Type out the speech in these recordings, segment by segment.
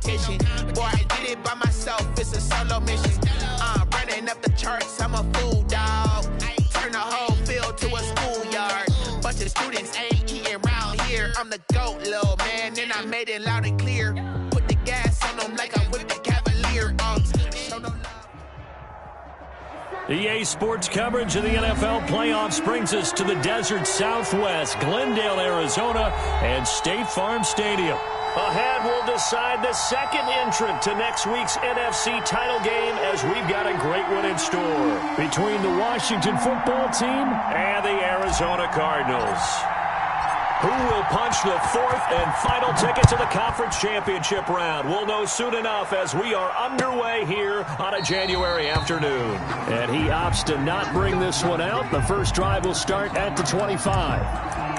competition. Boy, I did it by myself, it's a solo mission. Running up the charts, I'm a fool, dog. Turn the whole field to a schoolyard. Bunch of students ain't eating round here. I'm the GOAT, little man, and I made it loud and clear. Put the gas on them like I whipped the Cavalier. Show no love. EA Sports coverage of the NFL playoffs brings us to the desert Southwest, Glendale, Arizona, and State Farm Stadium. Ahead, we'll decide the second entrant to next week's NFC title game as we've got a great one in store between the Washington football team and the Arizona Cardinals. Who will punch the fourth and final ticket to the conference championship round? We'll know soon enough as we are underway here on a January afternoon. And he opts to not bring this one out. The first drive will start at the 25.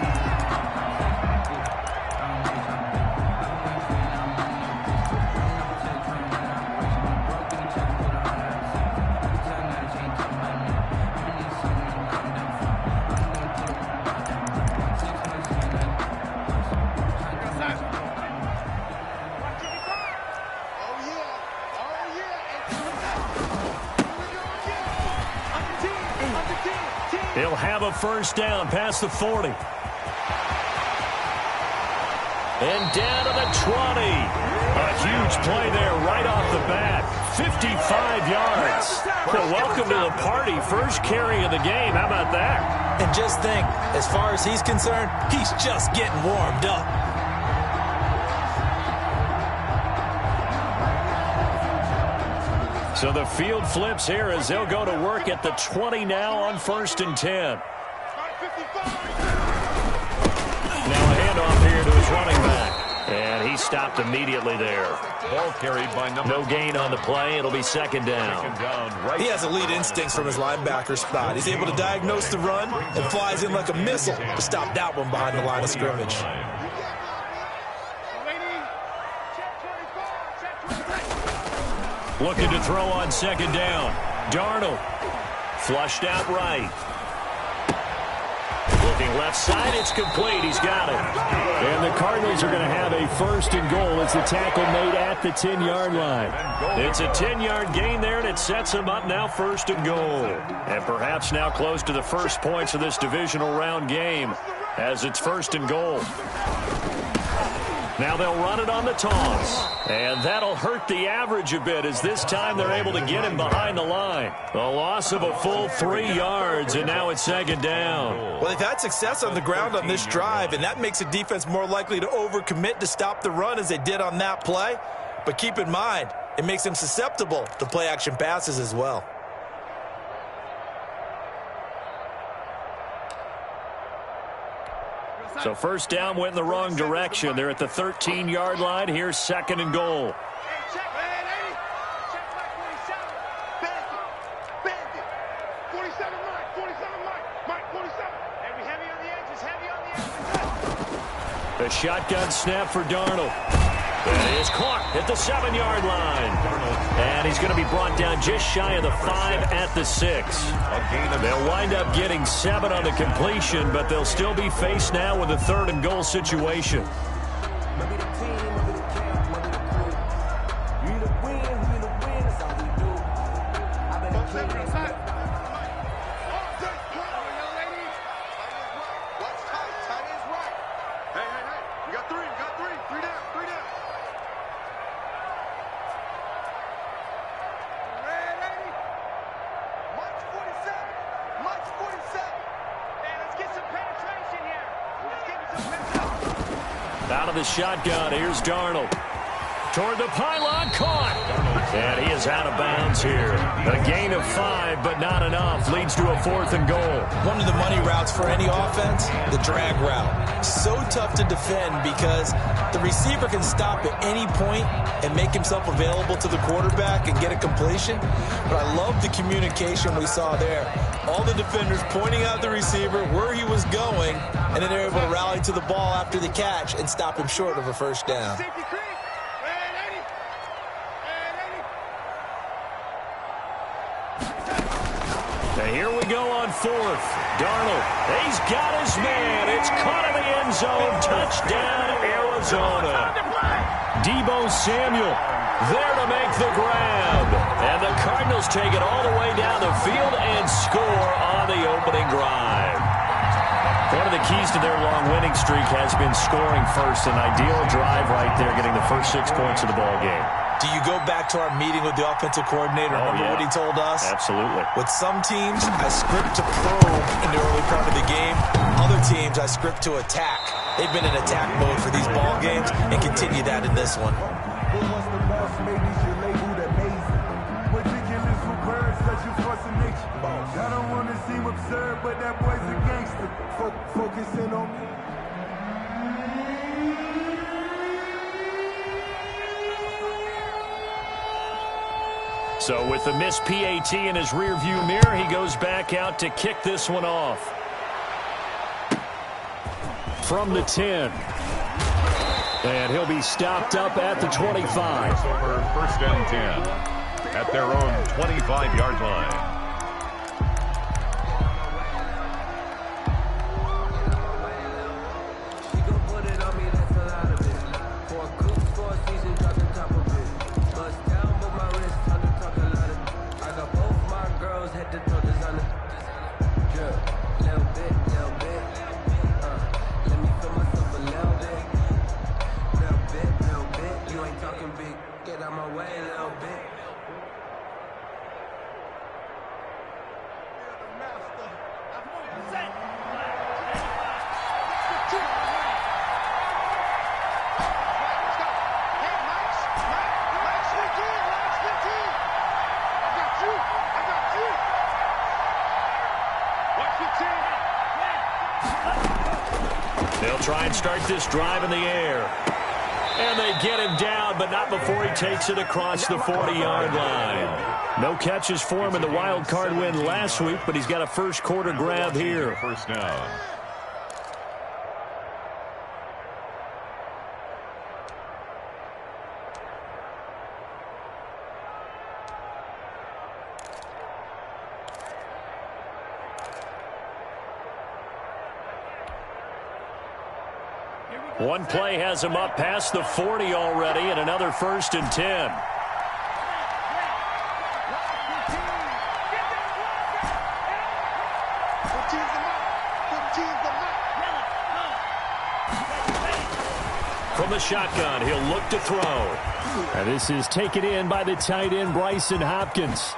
He'll have a first down past the 40. And down to the 20. A huge play there right off the bat. 55 yards. Well, welcome to the party. First carry of the game. How about that? And just think, as far as he's concerned, he's just getting warmed up. So the field flips here as they'll go to work at the 20 now on 1st and 10. Now a handoff here to his running back. And he stopped immediately there. Ball carried by no gain on the play. It'll be second down. He has elite instincts from his linebacker spot. He's able to diagnose the run and flies in like a missile to stop that one behind the line of scrimmage. Looking to throw on second down. Darnold flushed out right. Looking left side, it's complete. He's got it. And the Cardinals are going to have a 1st and goal as the tackle made at the 10-yard line. It's a 10-yard gain there, and it sets them up now 1st and goal. And perhaps now close to the first points of this divisional round game as it's 1st and goal. Now they'll run it on the toss. And that'll hurt the average a bit as this time they're able to get him behind the line. A loss of a full 3 yards, and now it's second down. Well, they've had success on the ground on this drive, and that makes a defense more likely to overcommit to stop the run as they did on that play. But keep in mind, it makes them susceptible to play-action passes as well. So first down went in the wrong direction. They're at the 13-yard line. Here's 2nd and goal. The shotgun snap for Darnold. It is caught at the 7-yard line. And he's going to be brought down just shy of the 5 at the 6. They'll wind up getting 7 on the completion, but they'll still be faced now with a 3rd and goal situation. Out of the shotgun, here's Darnold. Toward the pylon, caught. And he is out of bounds here. A gain of 5, but not enough. Leads to a 4th and goal. One of the money routes for any offense, the drag route. So tough to defend because the receiver can stop at any point and make himself available to the quarterback and get a completion. But I love the communication we saw there. All the defenders pointing out the receiver, where he was going, and then they're able to rally to the ball after the catch and stop him short of a first down. Now here we go on 4th. Darnold, he's got his man. It's caught in the end zone. Touchdown, Arizona. Arizona. Deebo Samuel there to make the grab. And the Cardinals take it all the way down the field and score on the opening drive. One of the keys to their long winning streak has been scoring first. An ideal drive right there, getting the first 6 points of the ball game. Do you go back to our meeting with the offensive coordinator? Remember what he told us? Absolutely. With some teams, I script to probe in the early part of the game. Other teams, I script to attack. They've been in attack mode for these ball games and continue that in this one. I don't want to seem absurd, but that boy's a gangster. Focusing on me. So with the missed PAT in his rearview mirror, he goes back out to kick this one off. From the 10. And he'll be stopped up at the 25. Over first and 10 at their own 25-yard line. They'll try and start this drive in the air. And they get him down, but not before he takes it across the 40-yard line. No catches for him in the wild card win last week, but he's got a first quarter grab here. First down. One play has him up past the 40 already, and another first and 10. From the shotgun, he'll look to throw. And this is taken in by the tight end, Bryson Hopkins.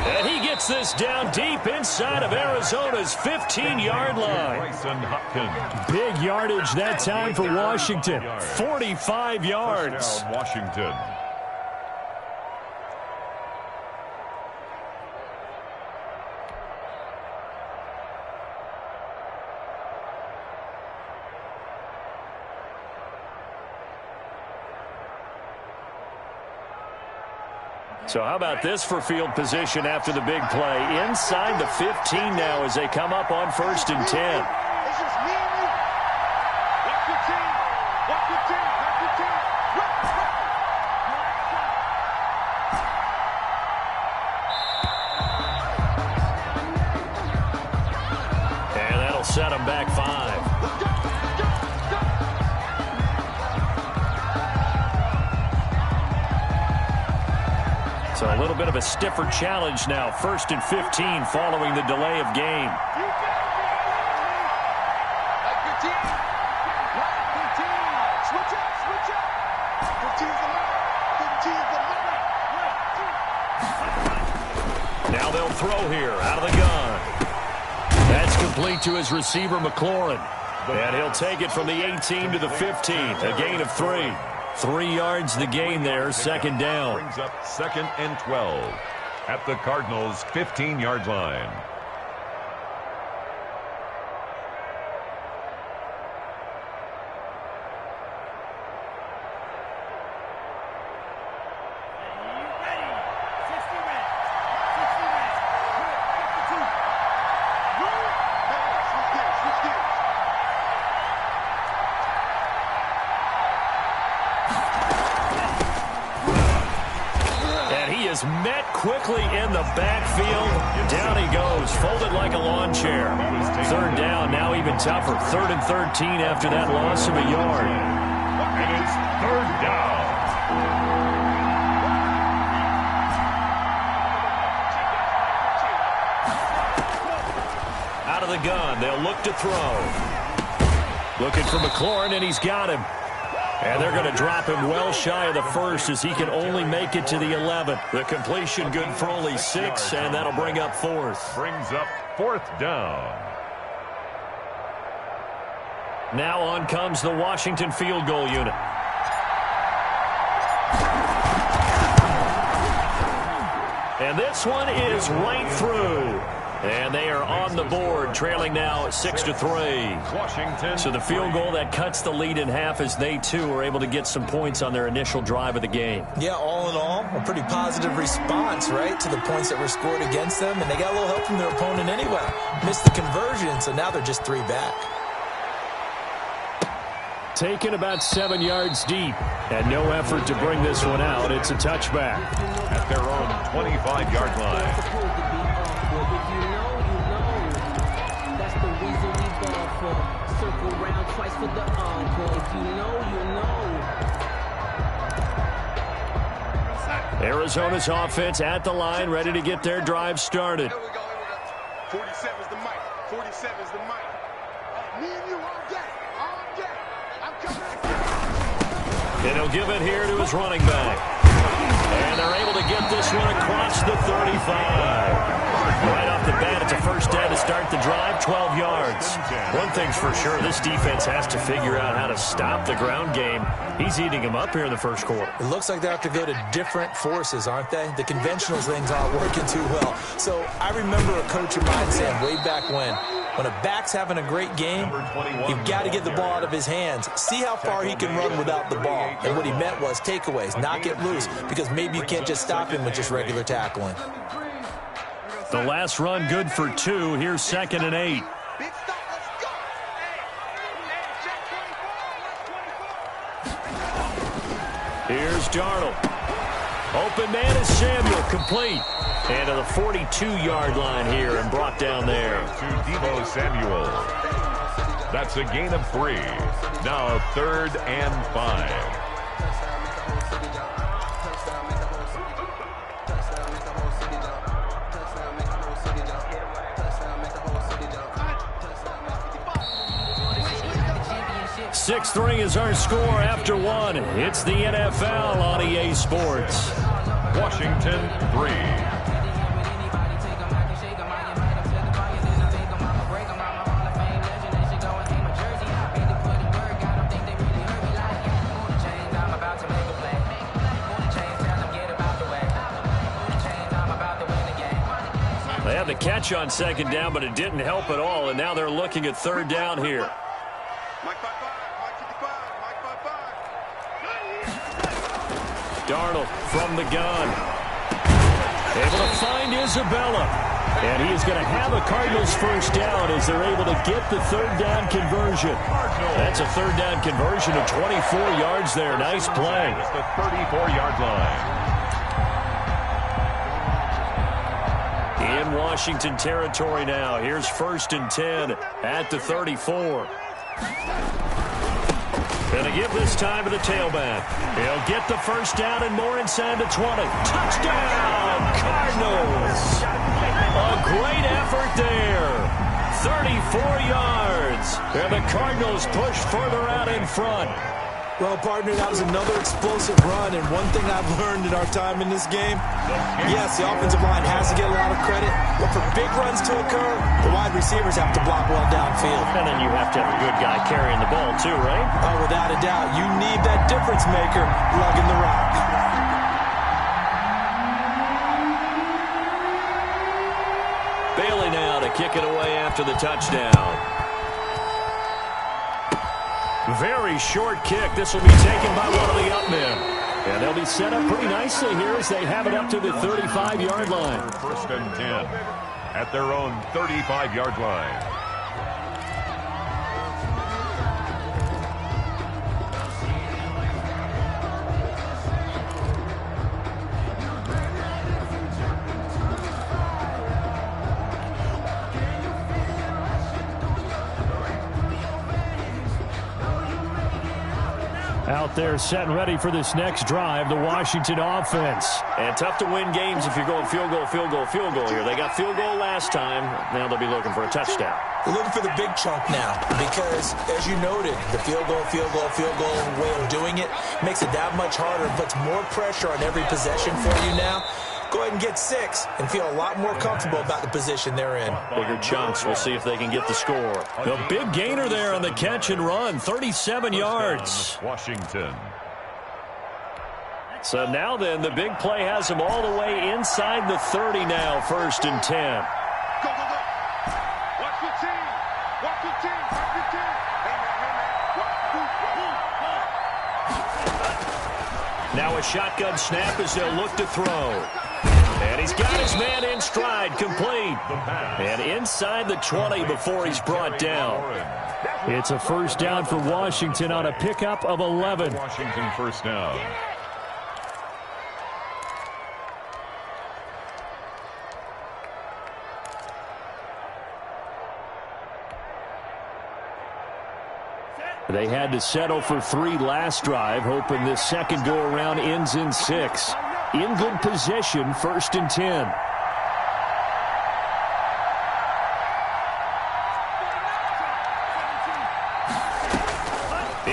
And he gets this down deep inside of Arizona's 15-yard line. Bryson Hopkins. Big yardage that time for Washington. 45 yards. First down, Washington. So how about this for field position after the big play? Inside the 15 now as they come up on first and 10. It's just me and you. Watch your team. Watch your team. Watch your team. And that'll set them back 5. So a little bit of a stiffer challenge now. First and 15 following the delay of game. Now they'll throw here out of the gun. That's complete to his receiver, McLaurin. And he'll take it from the 18 to the 15. A gain of 3. 3 yards the gain there, second down. Brings up second and 12 at the Cardinals' 15-yard line. is met quickly in the backfield. Down he goes, folded like a lawn chair. Third down, now even tougher. 3rd and 13 after that loss of a yard. And it's 3rd down. Out of the gun, they'll look to throw. Looking for McLaurin, and he's got him. And they're going to drop him well shy of the first as he can only make it to the 11th. The completion good for only 6, and that'll bring up 4th. Brings up 4th down. Now on comes the Washington field goal unit. And this one is right through. And they are on the board, trailing now 6-3. Washington. So the field goal that cuts the lead in half as they, too, are able to get some points on their initial drive of the game. Yeah, all in all, a pretty positive response, right, to the points that were scored against them. And they got a little help from their opponent anyway. Missed the conversion, so now they're just 3 back. Taken about 7 yards deep. And no effort to bring this one out. It's a touchback. At their own 25-yard line. Arizona's offense at the line, ready to get their drive started. Here we go. 47's the mic. 47's the mic. Me and you all day. All day. I'm coming. And he'll give it here to his running back. And they're able to get this one across the 35. Right off the bat, it's a first down to start the drive, 12 yards. One thing's for sure, this defense has to figure out how to stop the ground game. He's eating them up here in the first quarter. It looks like they have to go to different forces, aren't they? The conventional things aren't working too well. So I remember a coach of mine saying way back when a back's having a great game, you've got to get the ball out of his hands. See how far he can run without the ball. And what he meant was takeaways, not get loose, because maybe you can't just stop him with just regular tackling. The last run good for 2. Here's 2nd and 8. Big stop. Let's go. Here's Darnold. Open man is Samuel, complete. And to the 42-yard line here and brought down there. To Deebo Samuel. That's a gain of 3. Now 3rd and 5. Six 6-3 is our score after 1. It's the NFL on EA Sports. Washington 3. They had the catch on 2nd down, but it didn't help at all, and now they're looking at 3rd down here. Darnold from the gun. Able to find Isabella. And he is going to have a Cardinals first down as they're able to get the 3rd down conversion. That's a 3rd down conversion of 24 yards there. Nice play. It's the 34-yard line. In Washington territory now. Here's 1st and 10 at the 34. Gonna give this time to the tailback. He'll get the first down and more inside the 20. Touchdown, Cardinals! A great effort there. 34 yards. And the Cardinals push further out in front. Well, partner, that was another explosive run, and one thing I've learned in our time in this game, yes, the offensive line has to get a lot of credit, but for big runs to occur, the wide receivers have to block well downfield. And then you have to have a good guy carrying the ball too, right? Oh, without a doubt. You need that difference maker lugging the rock. Bailey now to kick it away after the touchdown. Very short kick. This will be taken by one of the up men. And they'll be set up pretty nicely here as they have it up to the 35-yard line. 1st and 10 at their own 35-yard line. there set and ready for this next drive, the Washington offense. And tough to win games if you're going field goal, field goal, field goal here. They got field goal last time. Now they'll be looking for a touchdown. They're looking for the big chunk now because, as you noted, the field goal way of doing it makes it that much harder and puts more pressure on every possession for you now. Go ahead and get 6 and feel a lot more comfortable about the position they're in. Bigger chunks. We'll see if they can get the score. The big gainer there on the catch and run, 37 yards. Washington. So now then, the big play has them all the way inside the 30 now, 1st and 10. Go, go, go. Watch your team. Watch your team. Watch your team. Hey, man. Now a shotgun snap as they'll look to throw. And he's got his man in stride, complete. And inside the 20 before he's brought down. It's a first down for Washington on a pickup of 11. Washington first down. They had to settle for 3 last drive, hoping this second go-around ends in 6. In good position, 1st and 10.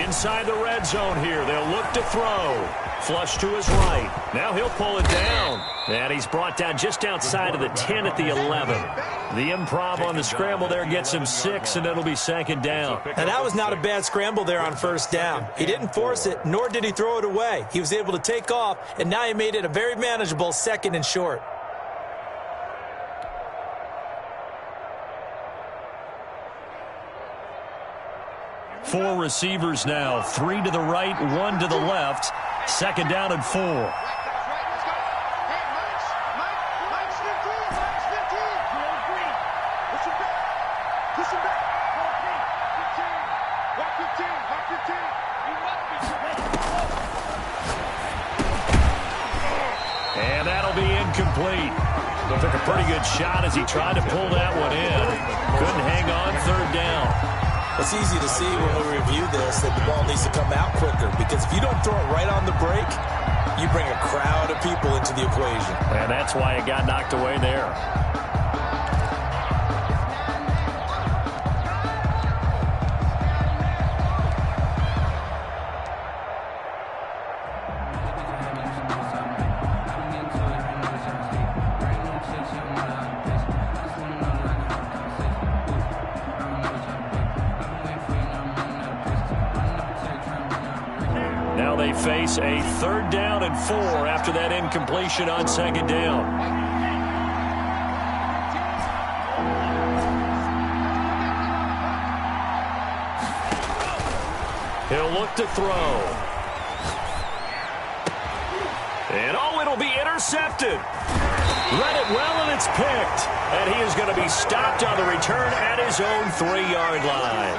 Inside the red zone here, they'll look to throw. Flush to his right. Now he'll pull it down. And he's brought down just outside of the 10 at the 11. The improv on the scramble there gets him 6, and it'll be 2nd down. And that was not a bad scramble there on 1st down. He didn't force it, nor did he throw it away. He was able to take off, and now he made it a very manageable 2nd and short. Four receivers now, 3 to the right, 1 to the left. 2nd down and 4. And that'll be incomplete. Took a pretty good shot as he tried to pull that one in. Couldn't hang on 3rd down. It's easy to see when we review this that the ball needs to come out quicker because if you don't throw it right on the break, you bring a crowd of people into the equation. And that's why it got knocked away there. Now they face a 3rd down and 4 after that incompletion on 2nd down. He'll look to throw. And oh, it'll be intercepted. Read it well, and it's picked. And he is going to be stopped on the return at his own 3-yard line.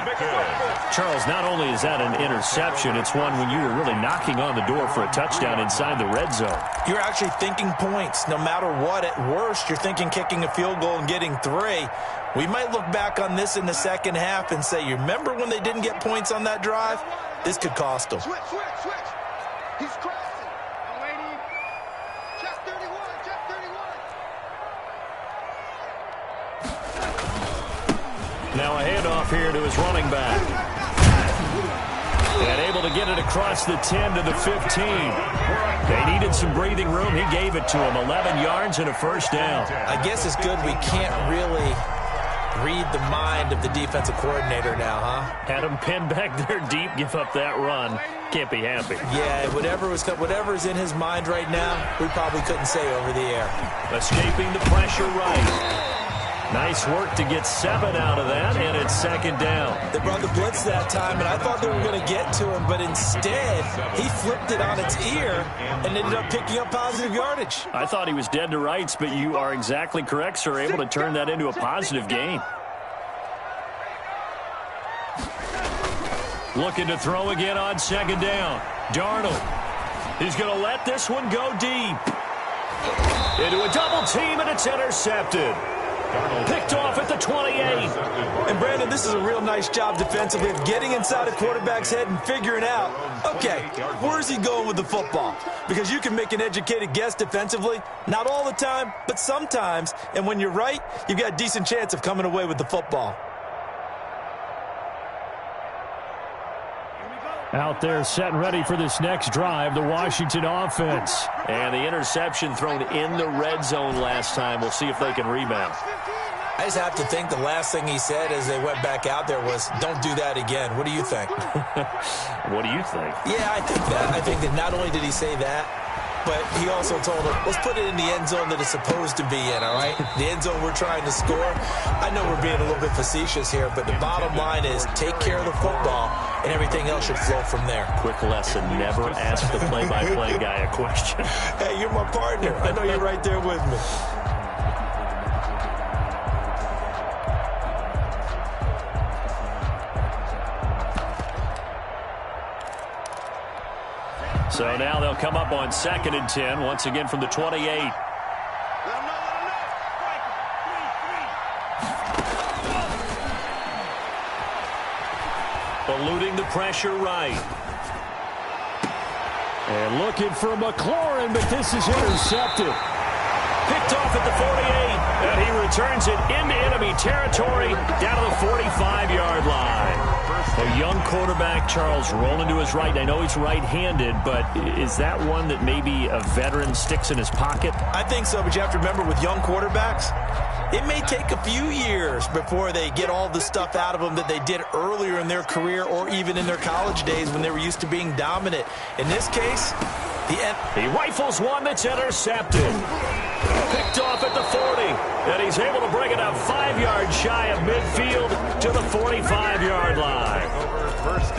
Charles, not only is that an interception, it's one when you were really knocking on the door for a touchdown inside the red zone. You're actually thinking points. No matter what, at worst, you're thinking kicking a field goal and getting 3. We might look back on this in the second half and say, you remember when they didn't get points on that drive? This could cost them. Switch. He's crossing. I'm waiting. Just 31. Now a handoff here to his running back. And able to get it across the 10 to the 15. They needed some breathing room. He gave it to him. 11 yards and a 1st down. I guess it's good we can't really read the mind of the defensive coordinator now, huh? Had him pinned back there deep, give up that run. Can't be happy. Yeah, whatever's in his mind right now, we probably couldn't say over the air. Escaping the pressure right. Nice work to get 7 out of that, and it's 2nd down. They brought the blitz that time, and I thought they were going to get to him, but instead, he flipped it on its ear and ended up picking up positive yardage. I thought he was dead to rights, but you are exactly correct, sir. Able to turn that into a positive gain. Looking to throw again on 2nd down. Darnold. He's going to let this one go deep. Into a double team, and it's intercepted. Picked off at the 28. And Brandon, this is a real nice job defensively of getting inside a quarterback's head and figuring out, okay, where's he going with the football? Because you can make an educated guess defensively, not all the time, but sometimes. And when you're right, you've got a decent chance of coming away with the football. Out there set and ready for this next drive, the Washington offense. And the interception thrown in the red zone last time. We'll see if they can rebound. I just have to think the last thing he said as they went back out there was, don't do that again. What do you think? What do you think? Yeah, I think that. I think that not only did he say that, but he also told him, let's put it in the end zone that it's supposed to be in, all right? The end zone we're trying to score. I know we're being a little bit facetious here, but the bottom line is take care of the football, and everything else should flow from there. Quick lesson, never ask the play-by-play guy a question. Hey, you're my partner. I know you're right there with me. So now they'll come up on 2nd and 10, once again from the 28. Eluding the pressure right. And looking for McLaurin, but this is intercepted. Picked off at the 48, and he returns it into enemy territory down to the 45-yard line. A young quarterback, Charles, rolling to his right. I know he's right-handed, but is that one that maybe a veteran sticks in his pocket? I think so, but you have to remember with young quarterbacks, it may take a few years before they get all the stuff out of them that they did earlier in their career or even in their college days when they were used to being dominant. In this case, he rifles one that's intercepted. Picked off at the 40, and he's able to bring it up 5 yards shy of midfield to the 45-yard line.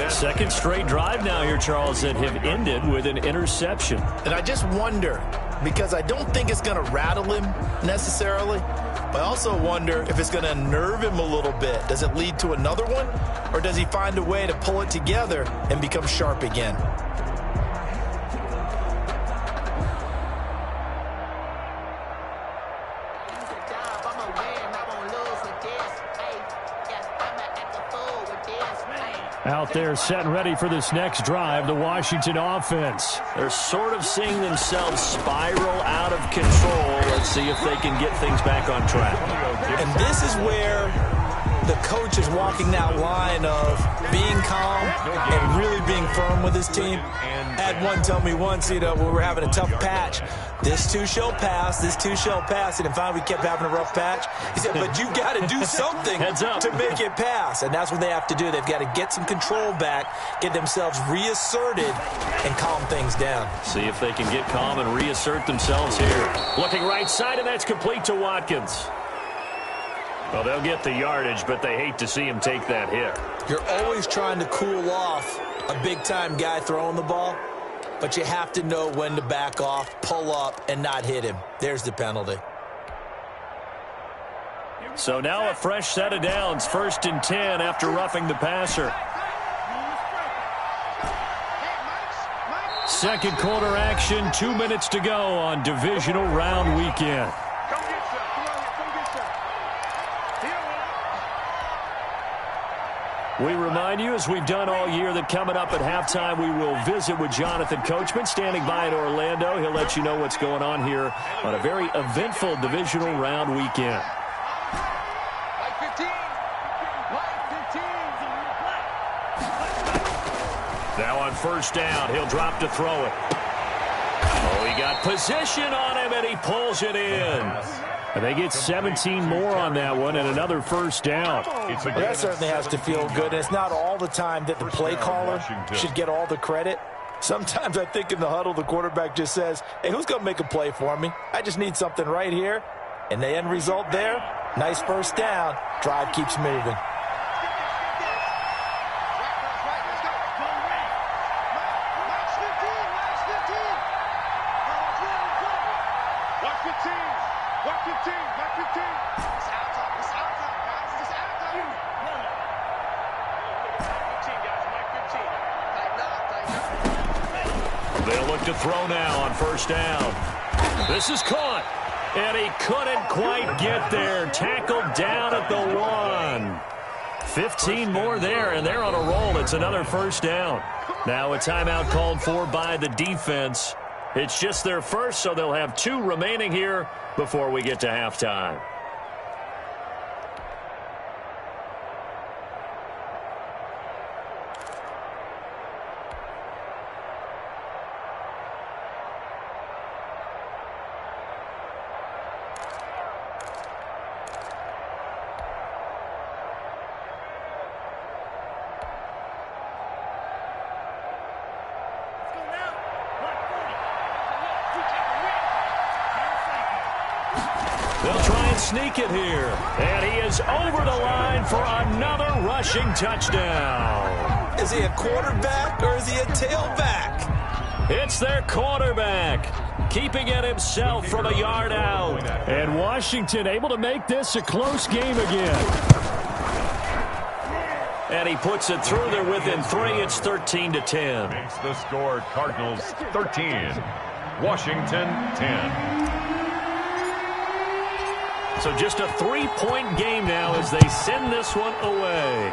Second straight drive now here, Charles, that have ended with an interception. And I just wonder, because I don't think it's going to rattle him necessarily, but I also wonder if it's going to unnerve him a little bit. Does it lead to another one, or does he find a way to pull it together and become sharp again? Out there set and ready for this next drive, the Washington offense. They're sort of seeing themselves spiral out of control. Let's see if they can get things back on track. And this is where the coach is walking that line of being calm and really being firm with his team. I had one tell me once, when we were having a tough patch, this too shall pass, this too shall pass. And finally we kept having a rough patch. He said, but you got to do something to make it pass. And that's what they have to do. They've got to get some control back, get themselves reasserted, and calm things down. See if they can get calm and reassert themselves here. Looking right side, and that's complete to Watkins. Well, they'll get the yardage, but they hate to see him take that hit. You're always trying to cool off a big-time guy throwing the ball, but you have to know when to back off, pull up, and not hit him. There's the penalty. So now a fresh set of downs, 1st and 10 after roughing the passer. Second quarter action, 2 minutes to go on divisional round weekend. We remind you, as we've done all year, that coming up at halftime, we will visit with Jonathan Coachman, standing by in Orlando. He'll let you know what's going on here on a very eventful divisional round weekend. Now on 1st down, he'll drop to throw it. Oh, he got position on him, and he pulls it in. And they get 17 more on that one and another 1st down. Well, that certainly has to feel good. It's not all the time that the play caller should get all the credit. Sometimes I think in the huddle, the quarterback just says, hey, who's going to make a play for me? I just need something right here. And the end result there, nice 1st down. Drive keeps moving. They'll look to throw now on 1st down. This is caught. And he couldn't quite get there. Tackled down at the 1. 15 more there, and they're on a roll. It's another first down. Now a timeout called for by the defense. It's just their first, so they'll have 2 remaining here before we get to halftime. They'll try and sneak it here. And he is over the line for another rushing touchdown. Is he a quarterback or is he a tailback? It's their quarterback, keeping it himself from a yard out. And Washington able to make this a close game again. And he puts it through there within 3. It's 13-10. Makes the score Cardinals 13, Washington 10. So just a 3-point game now as they send this one away.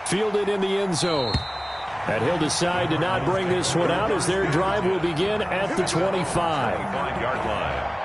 Fielded in the end zone. And he'll decide to not bring this one out as their drive will begin at the 25. 25-yard line.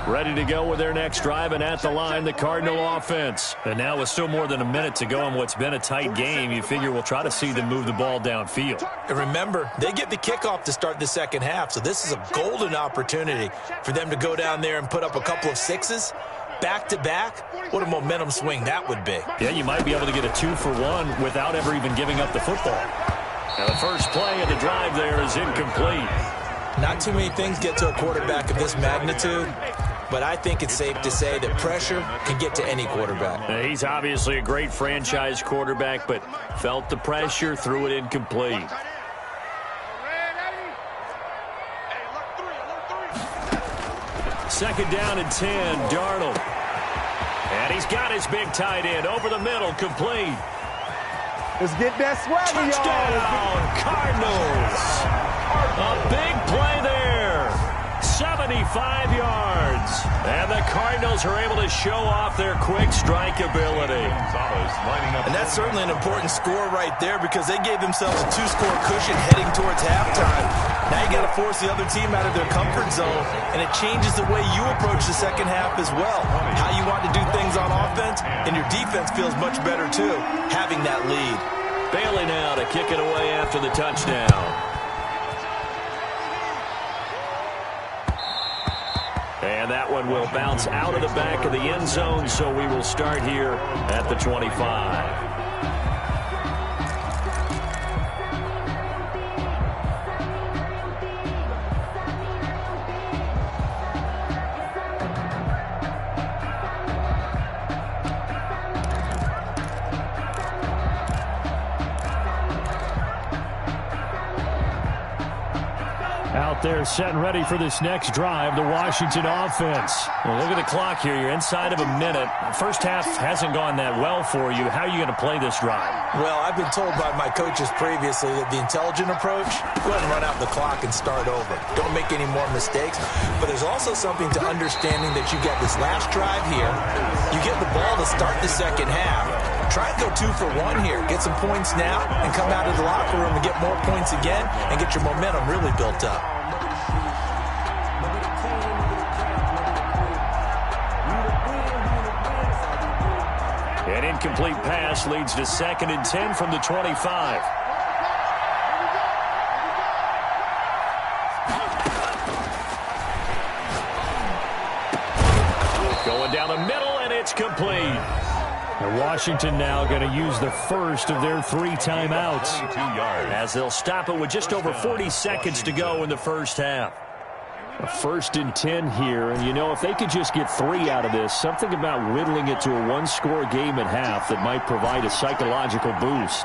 Ready to go with their next drive, and at the line, the Cardinal offense. And now with still more than a minute to go in what's been a tight game, you figure we'll try to see them move the ball downfield. And remember, they get the kickoff to start the second half, so this is a golden opportunity for them to go down there and put up a couple of 6s. Back-to-back, what a momentum swing that would be. Yeah, you might be able to get a 2-for-1 without ever even giving up the football. Now the first play of the drive there is incomplete. Not too many things get to a quarterback of this magnitude, but I think it's safe to say that pressure can get to any quarterback. Now, he's obviously a great franchise quarterback, but felt the pressure, threw it incomplete. Second down and 10, Darnold. And he's got his big tight end over the middle, complete. Let's get that swagger, y'all. Touchdown, Cardinals. A big play there. 75 yards. And the Cardinals are able to show off their quick strike ability. And that's certainly an important score right there because they gave themselves a 2-score cushion heading towards halftime. Now you got to force the other team out of their comfort zone, and it changes the way you approach the second half as well. How you want to do things on offense, and your defense feels much better too, having that lead. Bailey now to kick it away after the touchdown. And that one will bounce out of the back of the end zone, so we will start here at the 25. Out there set and ready for this next drive, the Washington offense. Well, look at the clock here. You're inside of a minute. First half hasn't gone that well for you. How are you going to play this drive? Well, I've been told by my coaches previously that the intelligent approach, go ahead and run out the clock and start over. Don't make any more mistakes. But there's also something to understanding that you get this last drive here. You get the ball to start the second half. Try and go 2-for-1 here. Get some points now and come out of the locker room and get more points again and get your momentum really built up. An incomplete pass leads to 2nd and 10 from the 25. Going down the middle, and it's complete. And Washington now going to use the first of their 3 timeouts as they'll stop it with just over 40 seconds to go in the first half. A 1st and 10 here, and you know, if they could just get 3 out of this, something about whittling it to a 1-score game at half that might provide a psychological boost.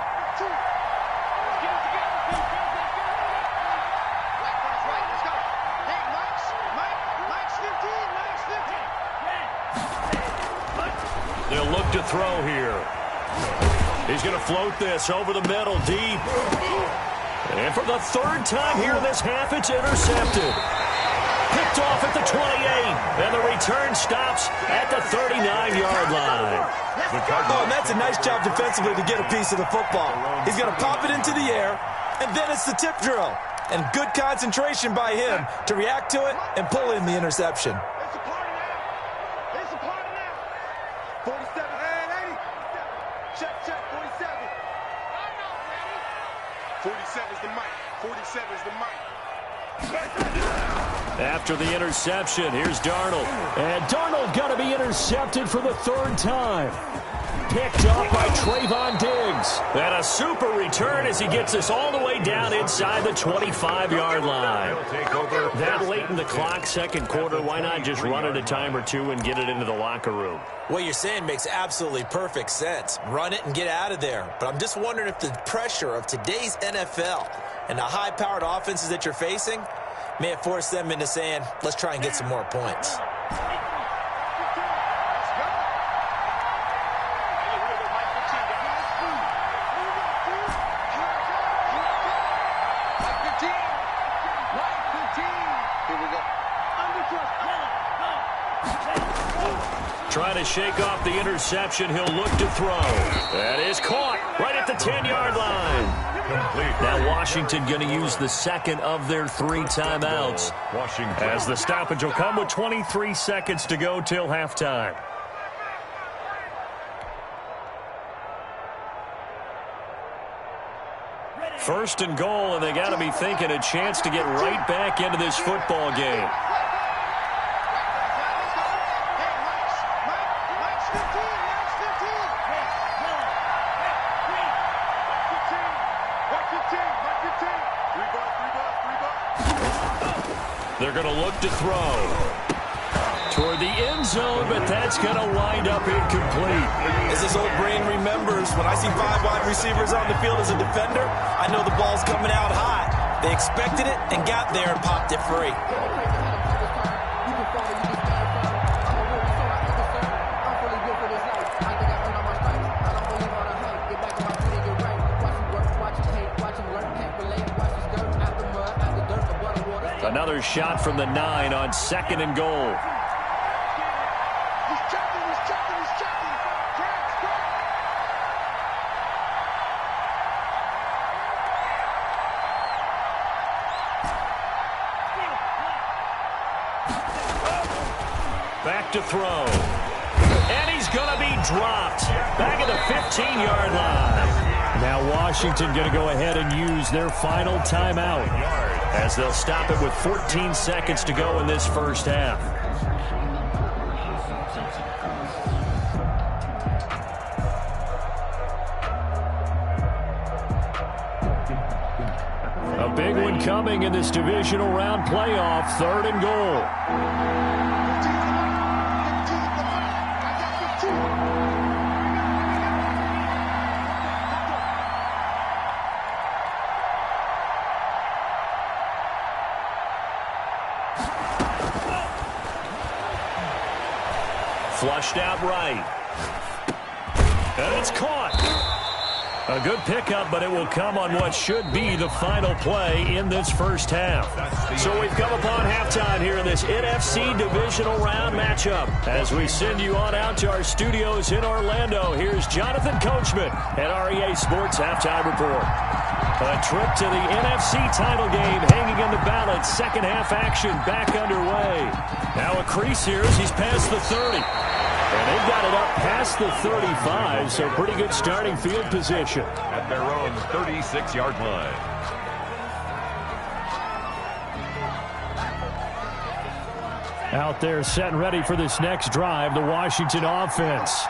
to throw here. He's going to float this over the middle, deep. And for the third time here in this half, it's intercepted. Picked off at the 28, and the return stops at the 39-yard line. Oh, and that's a nice job defensively to get a piece of the football. He's going to pop it into the air, and then it's the tip drill. And good concentration by him to react to it and pull in the interception. It's a party now. It's a party now. 47 and 80. Check, 47. 47's the mic. 47's the mic. After the interception, here's Darnold. And Darnold got to be intercepted for the third time. Picked up by Trayvon Diggs. And a super return as he gets us all the way down inside the 25-yard line. That late in the clock, second quarter, why not just run it a time or two and get it into the locker room? What you're saying makes absolutely perfect sense. Run it and get out of there. But I'm just wondering if the pressure of today's NFL and the high-powered offenses that you're facing may have forced them into saying, let's try and get some more points. Trying to shake off the interception. He'll look to throw. That is caught right at the 10-yard line. Complete. Now Washington going to use the second of their 3 timeouts. Washington. As the stoppage will come with 23 seconds to go till halftime. First and goal, and they got to be thinking a chance to get right back into this football game. They're going to look to throw toward the end zone, but that's going to wind up incomplete. As this old brain remembers, when I see 5 wide receivers on the field as a defender, I know the ball's coming out high. They expected it and got there and popped it free. Another shot from the 9 on second and goal. He's checking. Back to throw. And he's going to be dropped. Back at the 15-yard line. Now Washington going to go ahead and use their final timeout, as they'll stop it with 14 seconds to go in this first half. A big one coming in this divisional round playoff, 3rd and goal. Flushed out right. And it's caught. A good pickup, but it will come on what should be the final play in this first half. So we've come upon halftime here in this NFC divisional round matchup. As we send you on out to our studios in Orlando, here's Jonathan Coachman at REA Sports Halftime Report. A trip to the NFC title game hanging in the balance. Second half action back underway. Now a crease here as he's past the 30. And they've got it up past the 35, so pretty good starting field position. At their own 36-yard line. Out there set and ready for this next drive, the Washington offense.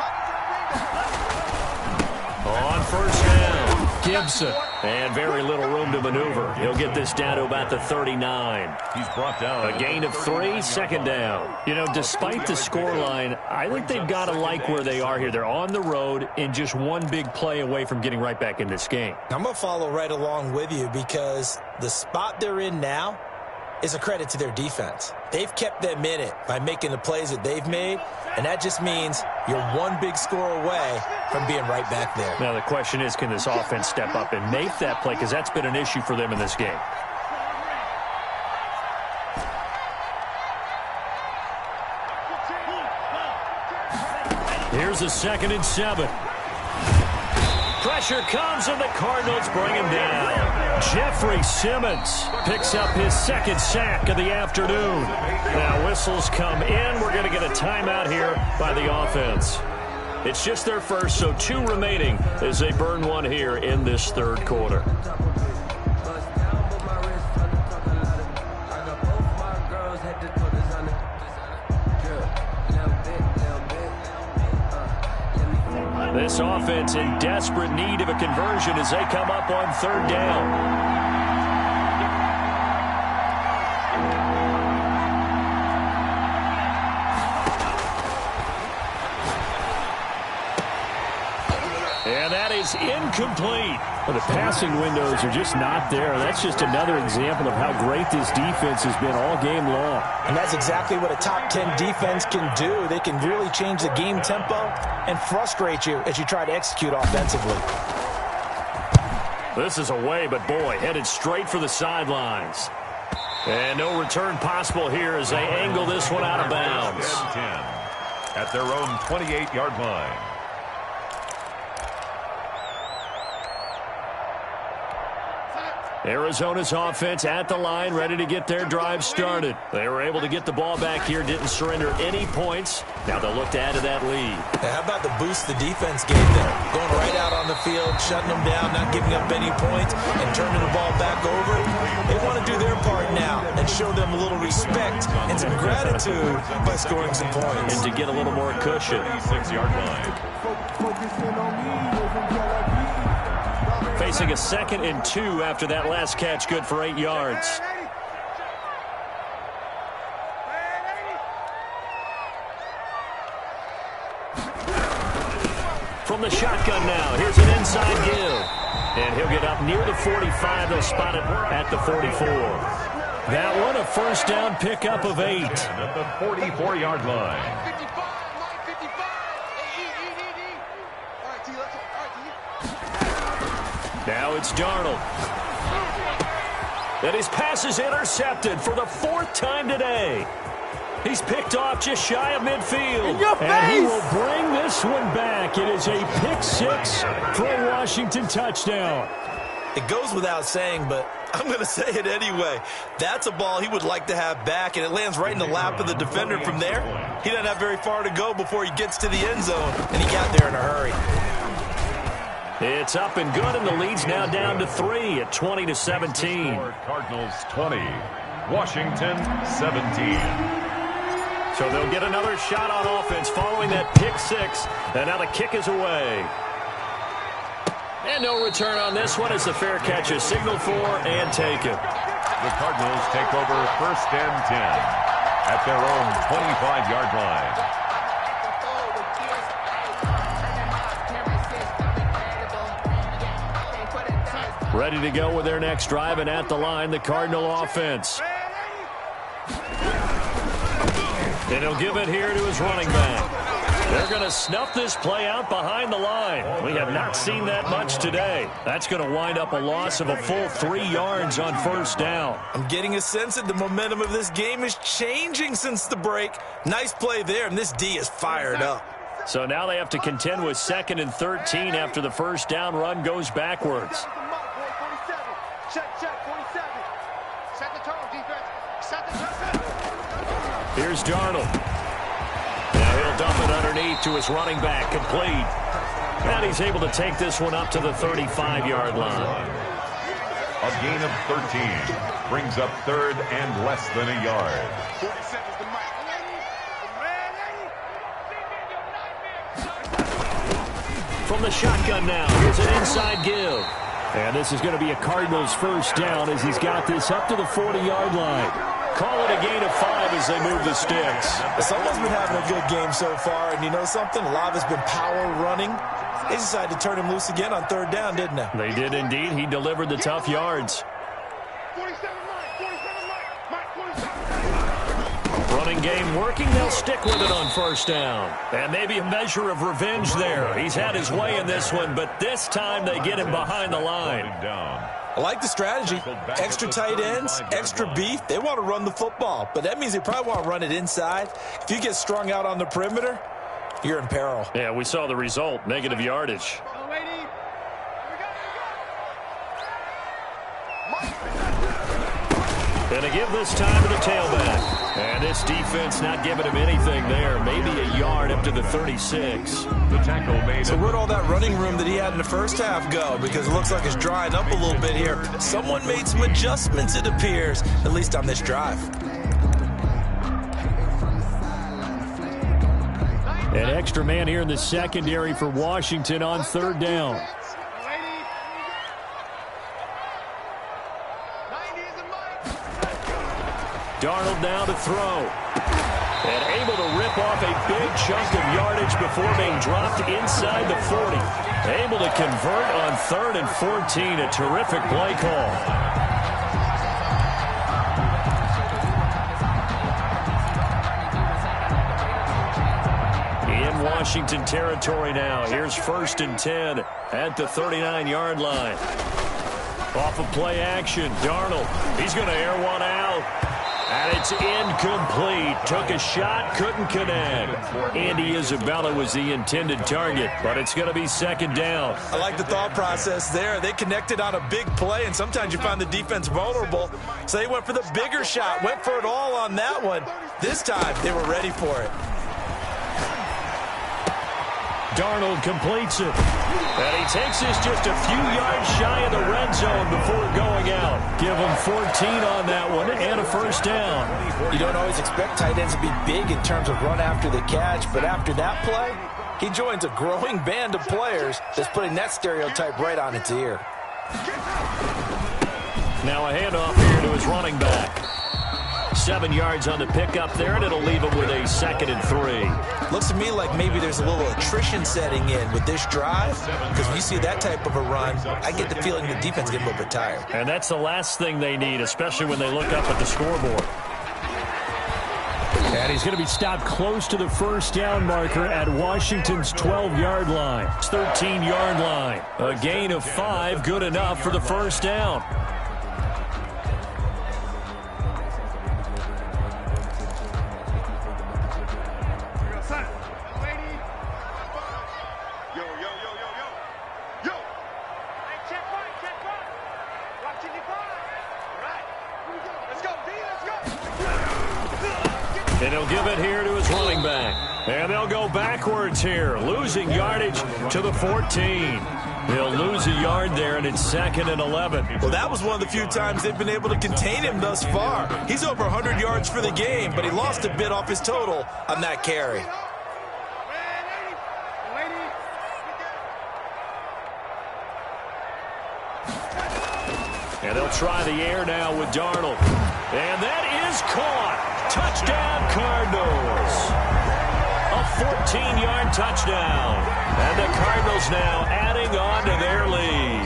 On first down, Gibson. And very little room to maneuver. He'll get this down to about the 39. He's brought down. A gain of 3, second down. You know, despite the scoreline, I think they've got to like where they are here. They're on the road and just one big play away from getting right back in this game. I'm going to follow right along with you because the spot they're in now, is a credit to their defense. They've kept them in it by making the plays that they've made, and that just means you're one big score away from being right back there. Now the question is, can this offense step up and make that play? Because that's been an issue for them in this game. Here's a 2nd and 7. Pressure comes, and the Cardinals bring him down. Jeffrey Simmons picks up his 2nd sack of the afternoon. Now whistles come in. We're going to get a timeout here by the offense. It's just their first, so 2 remaining as they burn one here in this 3rd quarter. This offense in desperate need of a conversion as they come up on 3rd down. And that is incomplete. Well, the passing windows are just not there. That's just another example of how great this defense has been all game long. And that's exactly what a top 10 defense can do. They can really change the game tempo and frustrate you as you try to execute offensively. This is away, but boy, headed straight for the sidelines. And no return possible here as they angle this one out of bounds. 10 at their own 28-yard line. Arizona's offense at the line, ready to get their drive started. They were able to get the ball back here, didn't surrender any points. Now they'll look to add to that lead. How about the boost the defense gave them? Going right out on the field, shutting them down, not giving up any points, and turning the ball back over. They want to do their part now and show them a little respect and some gratitude by scoring some points. And to get a little more cushion. 6-yard line. Facing a 2nd and 2 after that last catch, good for 8 yards. From the shotgun now, here's an inside give. And he'll get up near the 45. They'll spot it at the 44. That one, a 1st down pickup of 8. At the 44-yard line. Now it's Darnold. And his pass is intercepted for the 4th time today. He's picked off just shy of midfield. And he will bring this one back. It is a pick 6 for a Washington touchdown. It goes without saying, but I'm going to say it anyway. That's a ball he would like to have back, and it lands right in the lap of the defender from there. He doesn't have very far to go before he gets to the end zone, and he got there in a hurry. It's up and good, and the lead's now down to 3 at 20-17. Cardinals 20, Washington 17. So they'll get another shot on offense following that pick 6, and now the kick is away. And no return on this one as the fair catch is signaled for and taken. The Cardinals take over 1st and 10 at their own 25-yard line. Ready to go with their next drive, and at the line, the Cardinal offense. And he'll give it here to his running back. They're going to snuff this play out behind the line. We have not seen that much today. That's going to wind up a loss of a full 3 yards on 1st down. I'm getting a sense that the momentum of this game is changing since the break. Nice play there, and this D is fired up. So now they have to contend with 2nd and 13 after the 1st down run goes backwards. Here's Darnold. Now he'll dump it underneath to his running back, complete. And he's able to take this one up to the 35-yard line. A gain of 13 brings up 3rd and less than a yard. From the shotgun now, here's an inside give. And this is going to be a Cardinals 1st down as he's got this up to the 40-yard line. Call it a gain of 5 as they move the sticks. Someone's been having a good game so far, and you know something? A lot of it's been power running. They decided to turn him loose again on 3rd down, didn't they? They did indeed. He delivered the tough yards. 47 Mike. Running game working. They'll stick with it on first down. And maybe a measure of revenge there. He's had his way in this one, but this time they get him behind the line. I like the strategy. Extra tight ends, extra beef. They want to run the football, but that means they probably want to run it inside. If you get strung out on the perimeter, you're in peril. Yeah, we saw the result. Negative yardage. And a give this time to the tailback. And this defense not giving him anything there. Maybe a yard up to the 36. The tackle made. So where'd all that running room that he had in the first half go? Because it looks like it's drying up a little bit here. Someone made some adjustments, it appears, at least on this drive. An extra man here in the secondary for Washington on third down. Darnold now to throw. And able to rip off a big chunk of yardage before being dropped inside the 40. Able to convert on 3rd and 14. A terrific play call. In Washington territory now. Here's 1st and 10 at the 39-yard line. Off of play action. Darnold. He's going to air one out. And it's incomplete. Took a shot, couldn't connect. Andy Isabella was the intended target, but it's going to be 2nd down. I like the thought process there. They connected on a big play, and sometimes you find the defense vulnerable. So they went for the bigger shot, went for it all on that one. This time, they were ready for it. Darnold completes it. And he takes this just a few yards shy of the red zone before going out. Give him 14 on that one and a 1st down. You don't always expect tight ends to be big in terms of run after the catch, but after that play, he joins a growing band of players that's putting that stereotype right on its ear. Now a handoff here to his running back. 7 yards on the pickup there, and it'll leave him with a 2nd and 3. Looks to me like maybe there's a little attrition setting in with this drive, because when you see that type of a run, I get the feeling the defense gets a little bit tired. And that's the last thing they need, especially when they look up at the scoreboard. And he's going to be stopped close to the 1st down marker at Washington's 12-yard line. 13-yard line. A gain of 5, good enough for the 1st down. And he'll give it here to his running back. And they'll go backwards here, losing yardage to the 14. They'll lose a yard there, and it's 2nd and 11. Well, that was one of the few times they've been able to contain him thus far. He's over 100 yards for the game, but he lost a bit off his total on that carry. And they'll try the air now with Darnold. And that is caught. Touchdown, Cardinals. A 14-yard touchdown. And the Cardinals now adding on to their lead.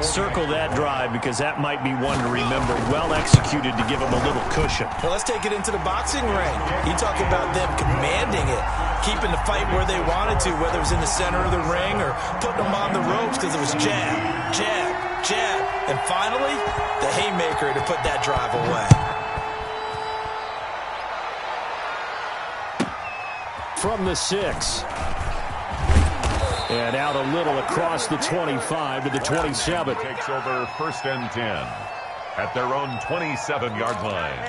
Circle that drive because that might be one to remember. Well executed to give them a little cushion. Well, let's take it into the boxing ring. You talk about them commanding it, keeping the fight where they wanted to, whether it was in the center of the ring or putting them on the ropes because it was jab, jab, jab. And finally, the haymaker to put that drive away. From the 6. And out a little across the 25 to the 27. Takes over 1st and 10 at their own 27-yard line.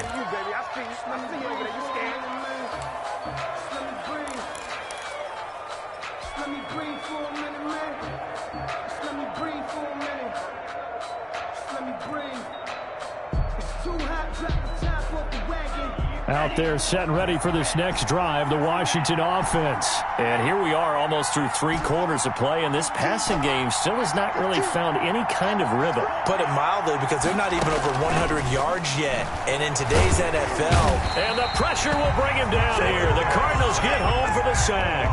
Out there set and ready for this next drive, the Washington offense. And here we are almost through 3 quarters of play, and this passing game still has not really found any kind of rhythm. Put it mildly, because they're not even over 100 yards yet. And in today's NFL. And the pressure will bring him down here. The Cardinals get home for the sack.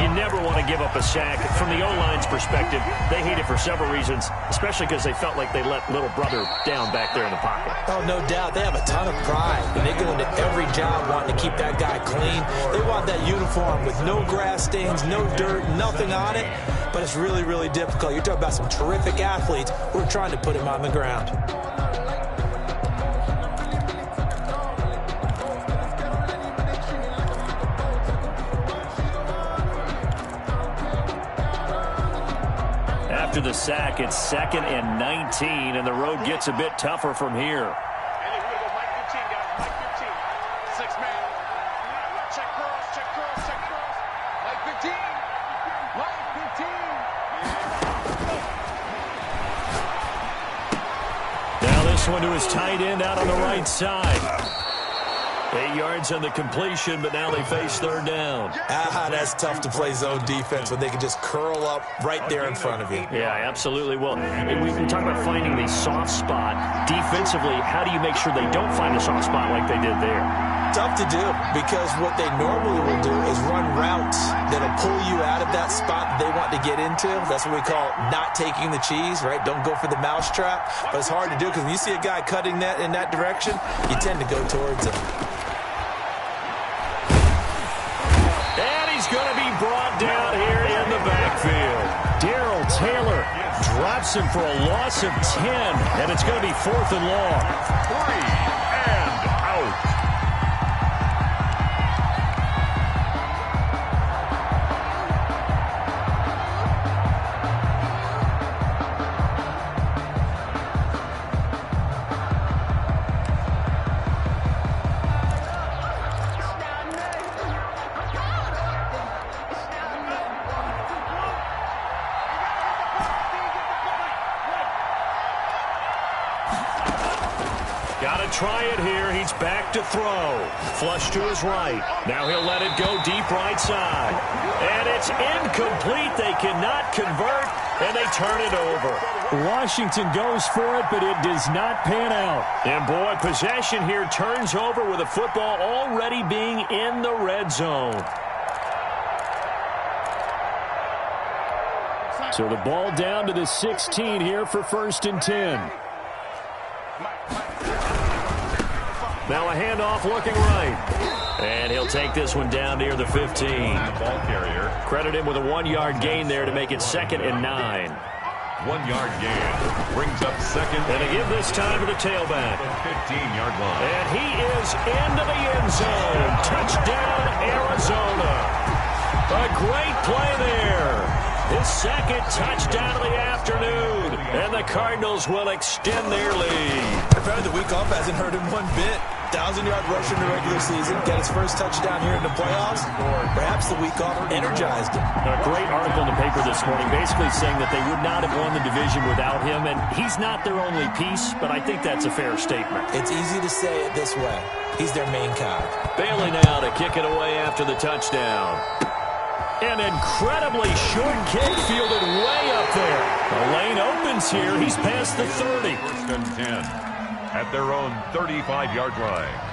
You never want to give up a sack. From the O-line's perspective, they hate it for several reasons, especially because they felt like they let little brother down back there in the pocket. Oh, no doubt. They have a ton of pride. And they go into every job wanting to keep that guy clean. They want that uniform with no grass stains, no dirt, nothing on it. But it's really, really difficult. You're talking about some terrific athletes who are trying to put him on the ground. After the sack, it's 2nd and 19, and the road gets a bit tougher from here. Now this one to his tight end out on the right side. 8 yards on the completion, but now they face 3rd down. That's tough to play zone defense when they can just curl up right there in front of you. Yeah, absolutely. Well, we talk about finding the soft spot. Defensively, how do you make sure they don't find a soft spot like they did there? Tough to do, because what they normally will do is run routes that'll pull you out of that spot they want to get into. That's what we call not taking the cheese, right? Don't go for the mousetrap. But it's hard to do because when you see a guy cutting that in that direction, you tend to go towards him. And he's going to be brought down here in the backfield. Darrell Taylor drops him for a loss of 10, and it's going to be 4th and long. 3 and out. Try it here. He's back to throw. Flush to his right. Now he'll let it go deep right side. And it's incomplete. They cannot convert, and they turn it over. Washington goes for it, but it does not pan out. And, boy, possession here turns over with the football already being in the red zone. So the ball down to the 16 here for 1st and 10. Now a handoff looking right. And he'll take this one down near the 15. Ball carrier. Credit him with a 1-yard gain there to make it 2nd and 9. 1-yard gain. Brings up 2nd. And they give this time to the tailback. 15-yard line. And he is into the end zone. Touchdown, Arizona. A great play there. His 2nd touchdown of the afternoon. And the Cardinals will extend their lead. The fact that the week off hasn't hurt him one bit. 1,000-yard rusher in the regular season. Get his first touchdown here in the playoffs. Perhaps the week off energized him. A great article in the paper this morning basically saying that they would not have won the division without him. And he's not their only piece, but I think that's a fair statement. It's easy to say it this way. He's their main cog. Bailey now to kick it away after the touchdown. An incredibly short kick fielded way up there. The lane opens here. He's past the 30. 1st and 10 at their own 35-yard line.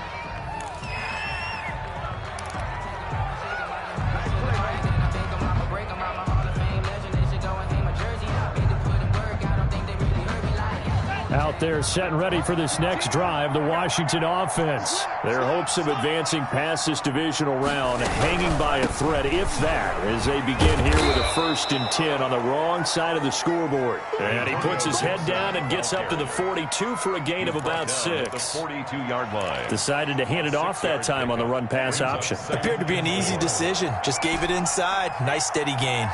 Out there set and ready for this next drive, the Washington offense. Their hopes of advancing past this divisional round hanging by a thread, if that, as they begin here with a 1st and 10 on the wrong side of the scoreboard. And he puts his head down and gets up to the 42 for a gain of about 6. The 42-yard line. Decided to hand it off that time on the run-pass option. Appeared to be an easy decision. Just gave it inside. Nice steady gain.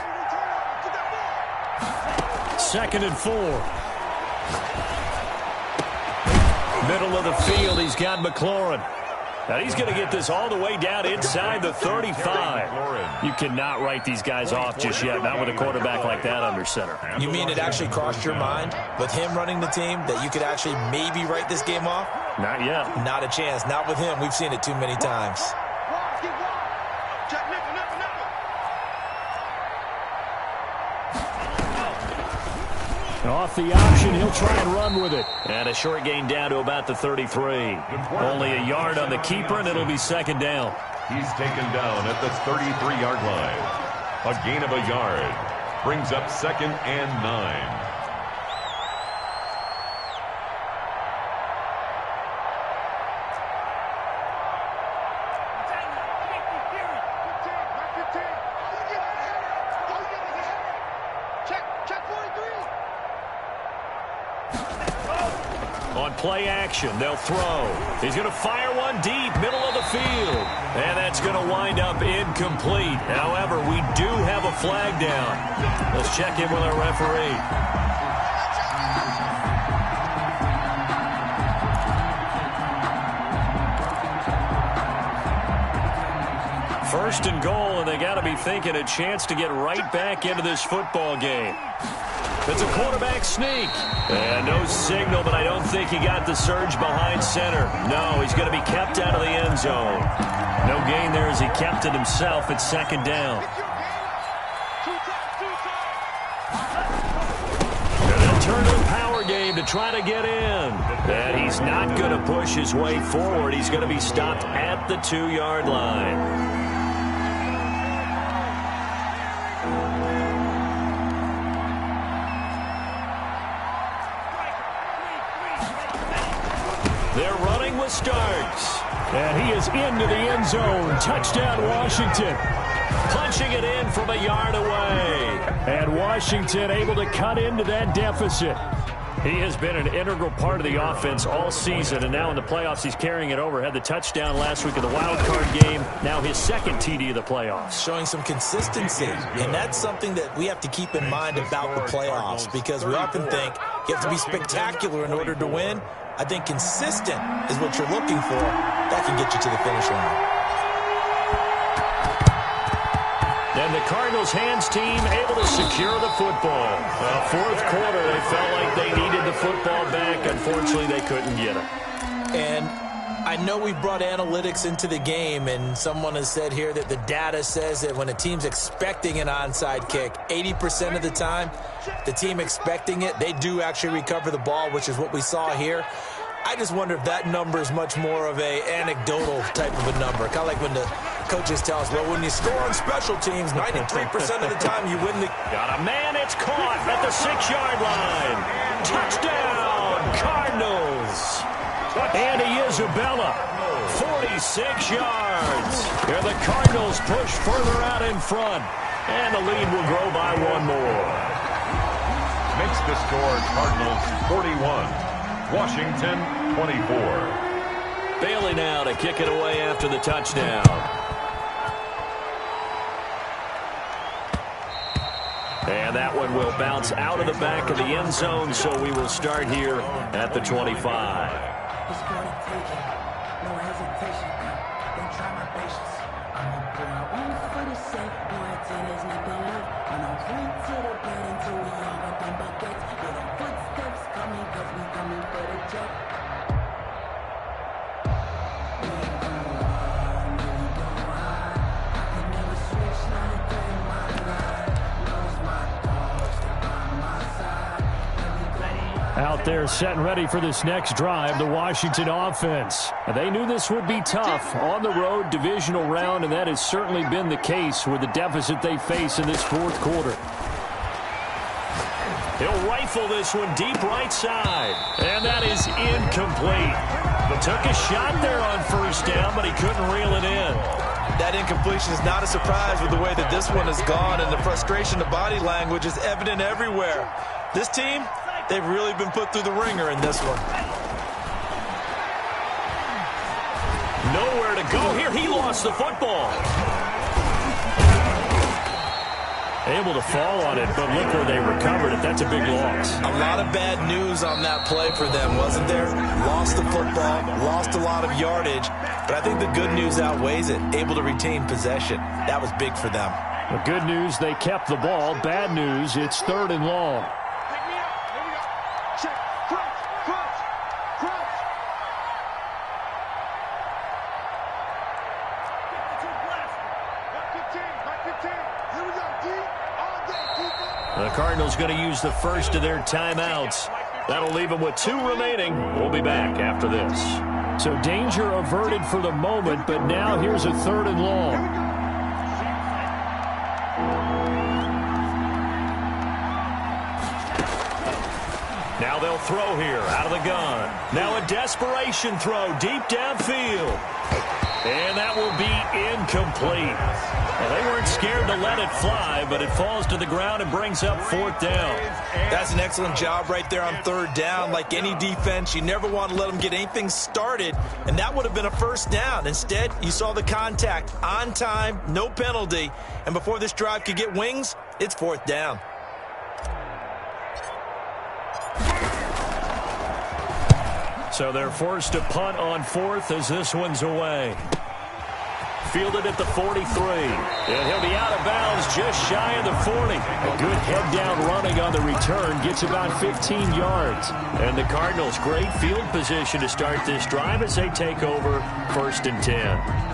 2nd and 4. Middle of the field, he's got McLaurin. Now he's going to get this all the way down inside the 35. You cannot write these guys off just yet, not with a quarterback like that under center. You mean it actually crossed your mind with him running the team that you could actually maybe write this game off? Not yet. Not a chance. Not with him. We've seen it too many times. Off the option, he'll try and run with it. And a short gain down to about the 33. Only a yard on the keeper, and it'll be 2nd down. He's taken down at the 33-yard line. A gain of a yard. Brings up 2nd and 9. On play action, they'll throw. He's going to fire one deep, middle of the field. And that's going to wind up incomplete. However, we do have a flag down. Let's check in with our referee. First and goal, and they got to be thinking a chance to get right back into this football game. It's a quarterback sneak. And no signal, but I don't think he got the surge behind center. No, he's going to be kept out of the end zone. No gain there as he kept it himself at second down. And they'll turn to the power game to try to get in. And he's not going to push his way forward. He's going to be stopped at the 2-yard line. They're running with Starks. And he is into the end zone. Touchdown, Washington. Punching it in from a yard away. And Washington able to cut into that deficit. He has been an integral part of the offense all season, and now in the playoffs he's carrying it over. Had the touchdown last week in the wild card game. Now his second TD of the playoffs. Showing some consistency, and that's something that we have to keep in mind about the playoffs, because we often think you have to be spectacular in order to win. I think consistent is what you're looking for. That can get you to the finish line. And the Cardinals hands team able to secure the football. Fourth quarter, they felt like they needed the football back. Unfortunately, they couldn't get it. And I know we brought analytics into the game, and someone has said here that the data says that when a team's expecting an onside kick, 80% of the time, the team expecting it, they do actually recover the ball, which is what we saw here. I just wonder if that number is much more of a anecdotal type of a number. Kind of like when the coaches tell us, well, when you score on special teams, 93% of the time you win the... Got a man, it's caught at the 6-yard line. Touchdown, Cardinals. Andy Isabella, 46 yards. Here the Cardinals push further out in front. And the lead will grow by one more. Makes the score Cardinals 41, Washington 24. Bailey now to kick it away after the touchdown. And that one will bounce out of the back of the end zone, so we will start here at the 25. It's gonna take it, no hesitation. Don't try my patience. I'ma pour out one for the sake, boy, till there's nothing left. I'ma run to the bed until we all got them buckets. Hear them footsteps coming, cause we coming for the jet. We ain't gon' run, we gon' hide. I can never switch, not a day in my life. Lost my dogs, they're by my side. Out there set and ready for this next drive, the Washington offense. They knew this would be tough on the road divisional round, and that has certainly been the case with the deficit they face in this fourth quarter. He'll rifle this one deep right side, and that is incomplete. But took a shot there on first down, but he couldn't reel it in. That incompletion is not a surprise with the way that this one has gone, and the frustration, the body language is evident everywhere. This team, they've really been put through the ringer in this one. Nowhere to go here. He lost the football. Able to fall on it, but look where they recovered it. That's a big loss. A lot of bad news on that play for them, wasn't there? Lost the football, lost a lot of yardage, but I think the good news outweighs it. Able to retain possession. That was big for them. The good news, they kept the ball. Bad news, it's 3rd and long. The Cardinals going to use the first of their timeouts. That'll leave them with 2 remaining. We'll be back after this. So danger averted for the moment, but now here's a 3rd and long. Now they'll throw here out of the gun. Now a desperation throw deep downfield. And that will be incomplete. Well, they weren't scared to let it fly, but it falls to the ground and brings up 4th down. That's an excellent job right there on 3rd down. Like any defense, you never want to let them get anything started, and that would have been a 1st down. Instead, you saw the contact on time, no penalty, and before this drive could get wings, it's 4th down. So they're forced to punt on 4th as this one's away. Fielded at the 43. And he'll be out of bounds just shy of the 40. A good head-down running on the return gets about 15 yards. And the Cardinals, great field position to start this drive as they take over 1st and 10.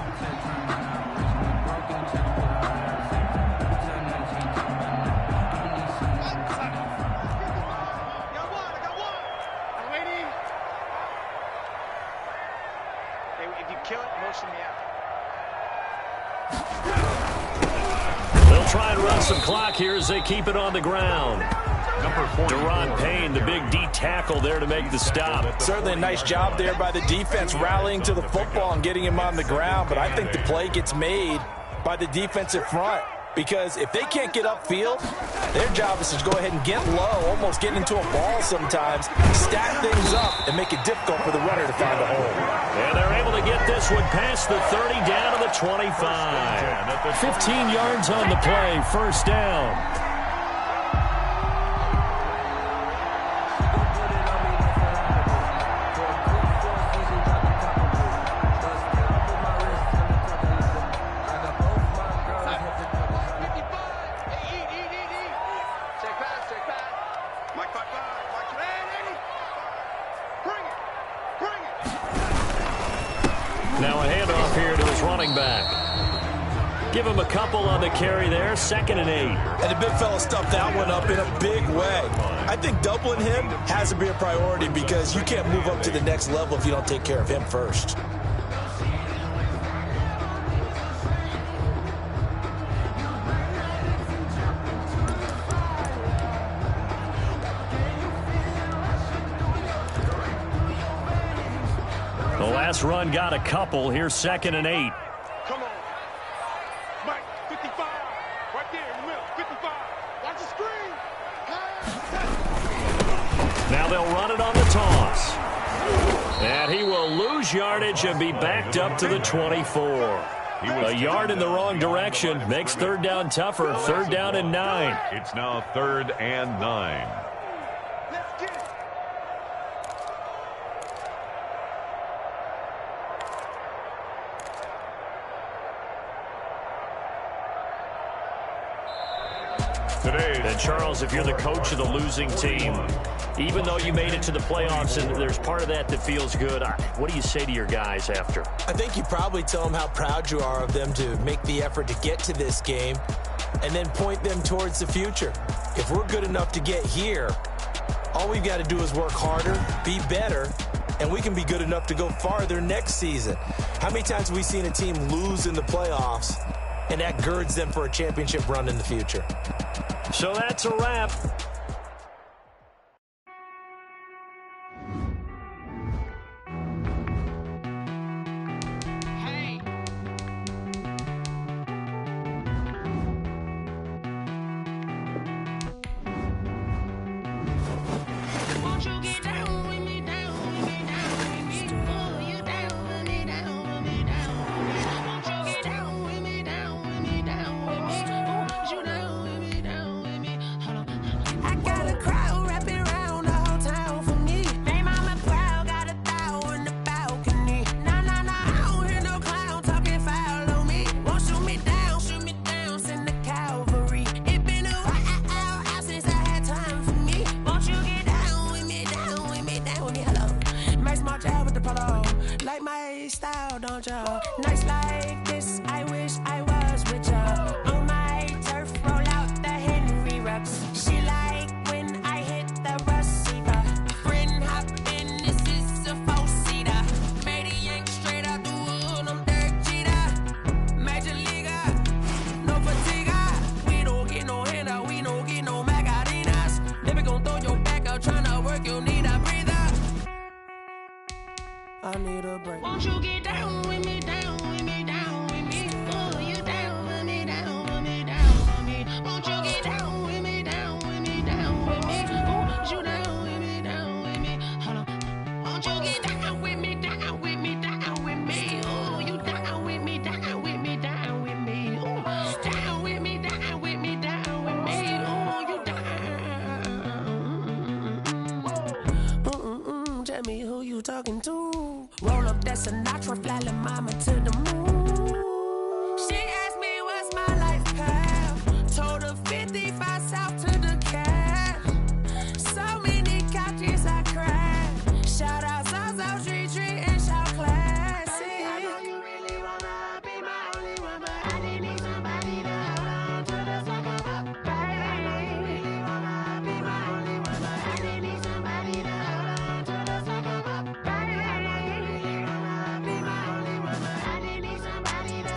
Try and run some clock here as they keep it on the ground. Deron Payne, the big D tackle there to make the stop. Certainly a nice job there by the defense rallying to the football and getting him on the ground, but I think the play gets made by the defensive front because if they can't get upfield, their job is to go ahead and get low, almost get into a ball sometimes, stack things up, and make it difficult for the runner to find a hole. And they're able to get this one past the 30 down to the 25. 15 yards on the play, 1st down. Now a handoff here to his running back. Give him a couple on the carry there, 2nd and 8. And the big fella stuffed that one up in a big way. I think doubling him has to be a priority because you can't move up to the next level if you don't take care of him first. The last run got a couple. Here's 2nd and 8. Come on. Mike, 55. Right there in the middle. 55. Watch the screen. Now they'll run it on the toss. And he will lose yardage and be backed up to the 24. A yard in the wrong direction makes 3rd down tougher. 3rd down and 9. It's now 3rd and 9. Let's get it. And Charles, if you're the coach of the losing team, even though you made it to the playoffs and there's part of that that feels good, what do you say to your guys after? I think you probably tell them how proud you are of them to make the effort to get to this game and then point them towards the future. If we're good enough to get here, all we've got to do is work harder, be better, and we can be good enough to go farther next season. How many times have we seen a team lose in the playoffs and that girds them for a championship run in the future? So that's a wrap. Nights like this, I wish I was with ya. On my turf, roll out the Henry rocks. She like when I hit the receiver. Friend hop in, this is a four-seater. Made a yank straight out the wood, I'm Derek Jeter. Major leaguer, no fatigue. We don't get no handout, we don't get no Macarinas. Never gon' throw your back out, tryna work, you need a breather. I need a break. Won't you get down with me, down with me, down with me? Oh, you down with me, down with me, down with me. Won't you get down with me, down with me, down with me? Oh, you down with me, down with me? Hold on. Won't you get down with me, down with me, down with me? Oh, you down with me, down with me, down with me? Oh, down with me, down with me, down with me? Oh, you down? Tell me who you talking to. Roll up that Sinatra, fly la mama to the moon. She asked me what's my life path. Told her 55 south to the cab. So many couches I cried. Shout out South Street and shout classic. I know you really wanna be my only one, but I didn't need somebody to hold on to the second up. Baby, I know you really wanna be my only one, but I didn't need somebody to hold on to the second up. Baby, I know you really wanna be my only one, but I didn't need somebody to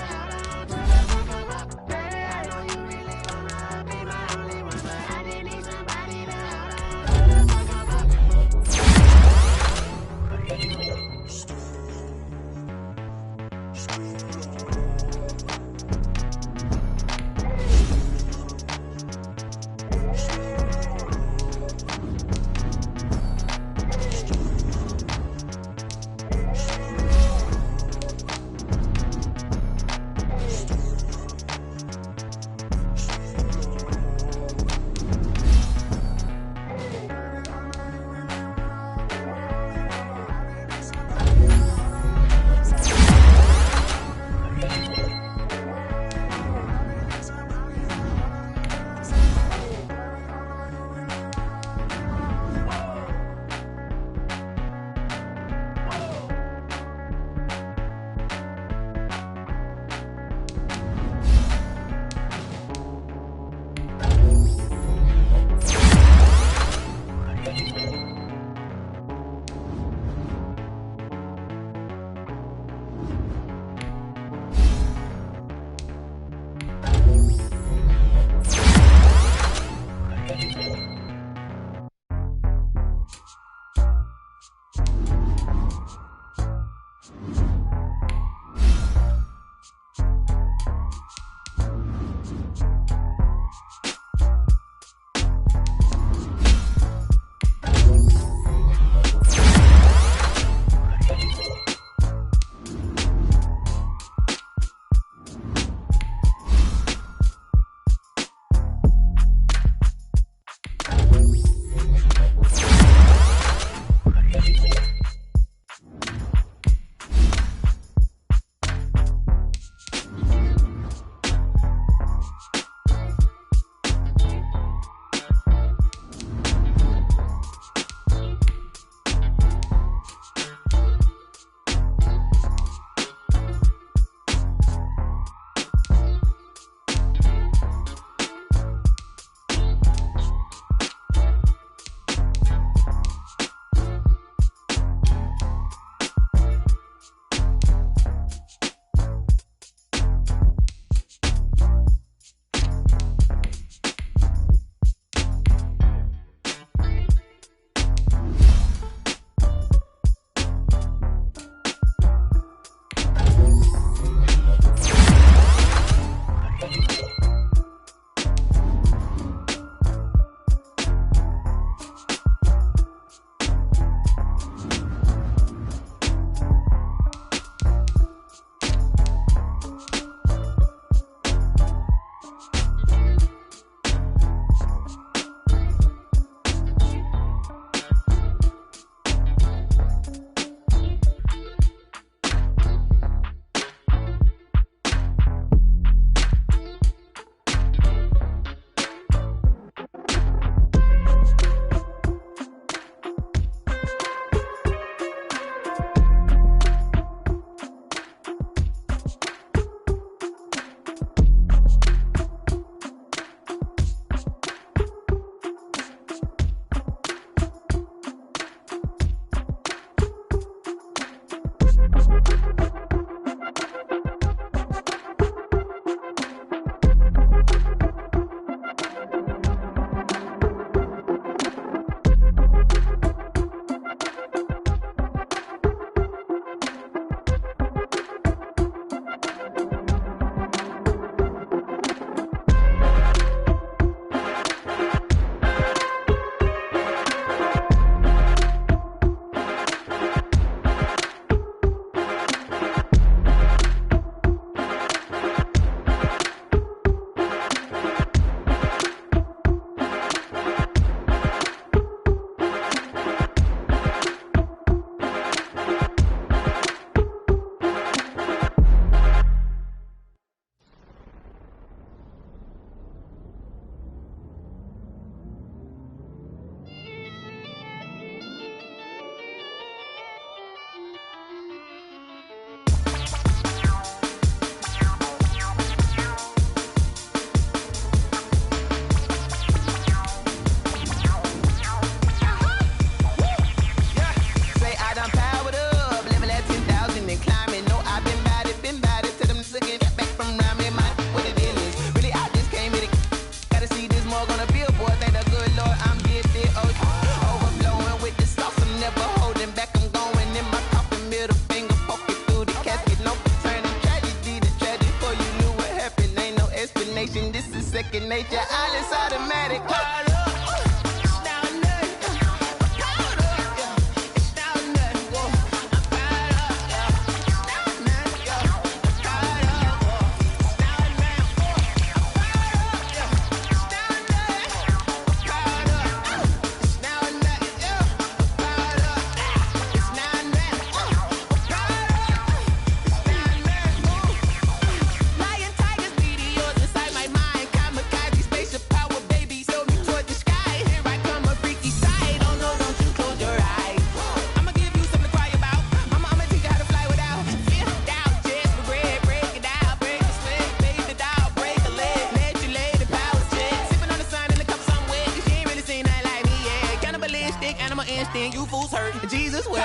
and you fools hurt. Jesus will.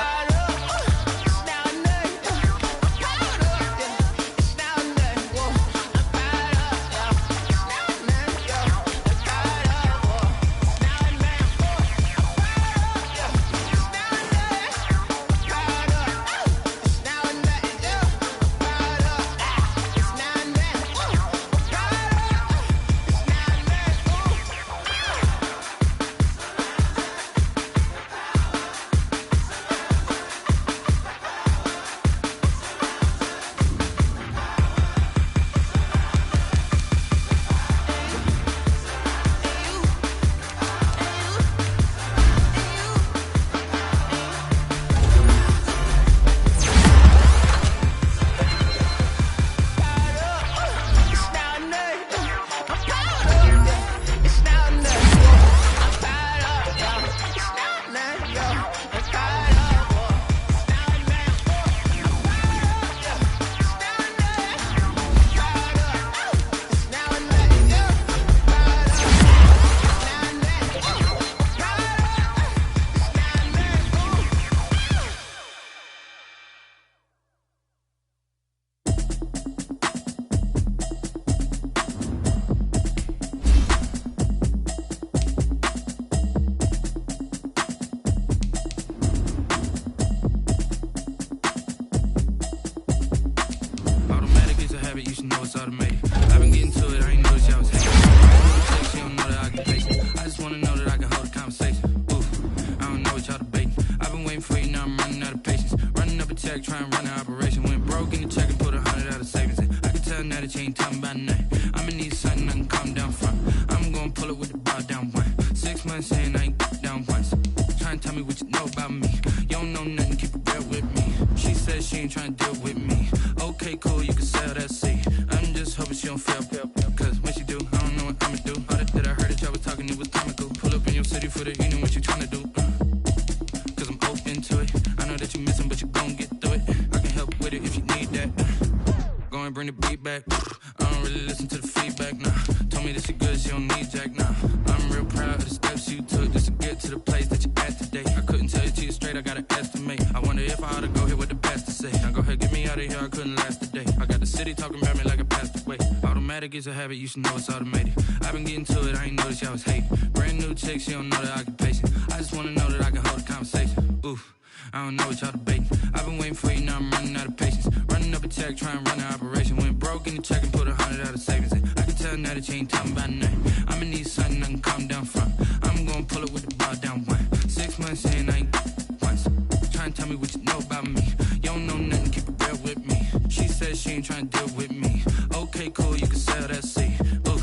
It's a habit, you should know it's automated. I've been getting to it, I ain't noticed y'all was hating. Brand new chick, she don't know the occupation. I just wanna know that I can hold a conversation. Oof, I don't know what y'all debating. I've been waiting for you, now I'm running out of patience. Running up a check, trying to run an operation. Went broke in the check and put 100 out of savings in. I can tell now that you ain't talking about nothing. I'ma need something I can calm down from. I'm gonna pull it with the bar down one. 6 months in, I ain't once. Trying to tell me what you know about me. You don't know nothing, keep it real with me. She said she ain't trying to deal with me. Okay, cool, you can sell that seed. Ooh,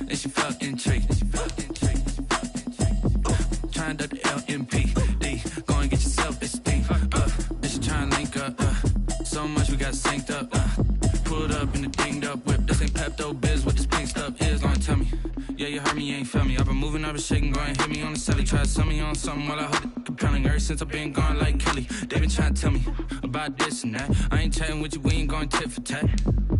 and she felt intrigued. Trying to the LMPD. Go and get your self-esteem. And she trying to link up. So much we got synced up. Pulled up in the dinged up whip. This ain't Pepto Biz, what this pink stuff is. Don't tell me. Yeah, you heard me, you ain't felt me. I've been moving, I've been shaking, go and hit me on the celly. Try to sell me on something while I hold it compelling. Ever since I've been gone like Kelly, they been trying to tell me about this and that. I ain't chatting with you, we ain't going tit for tat.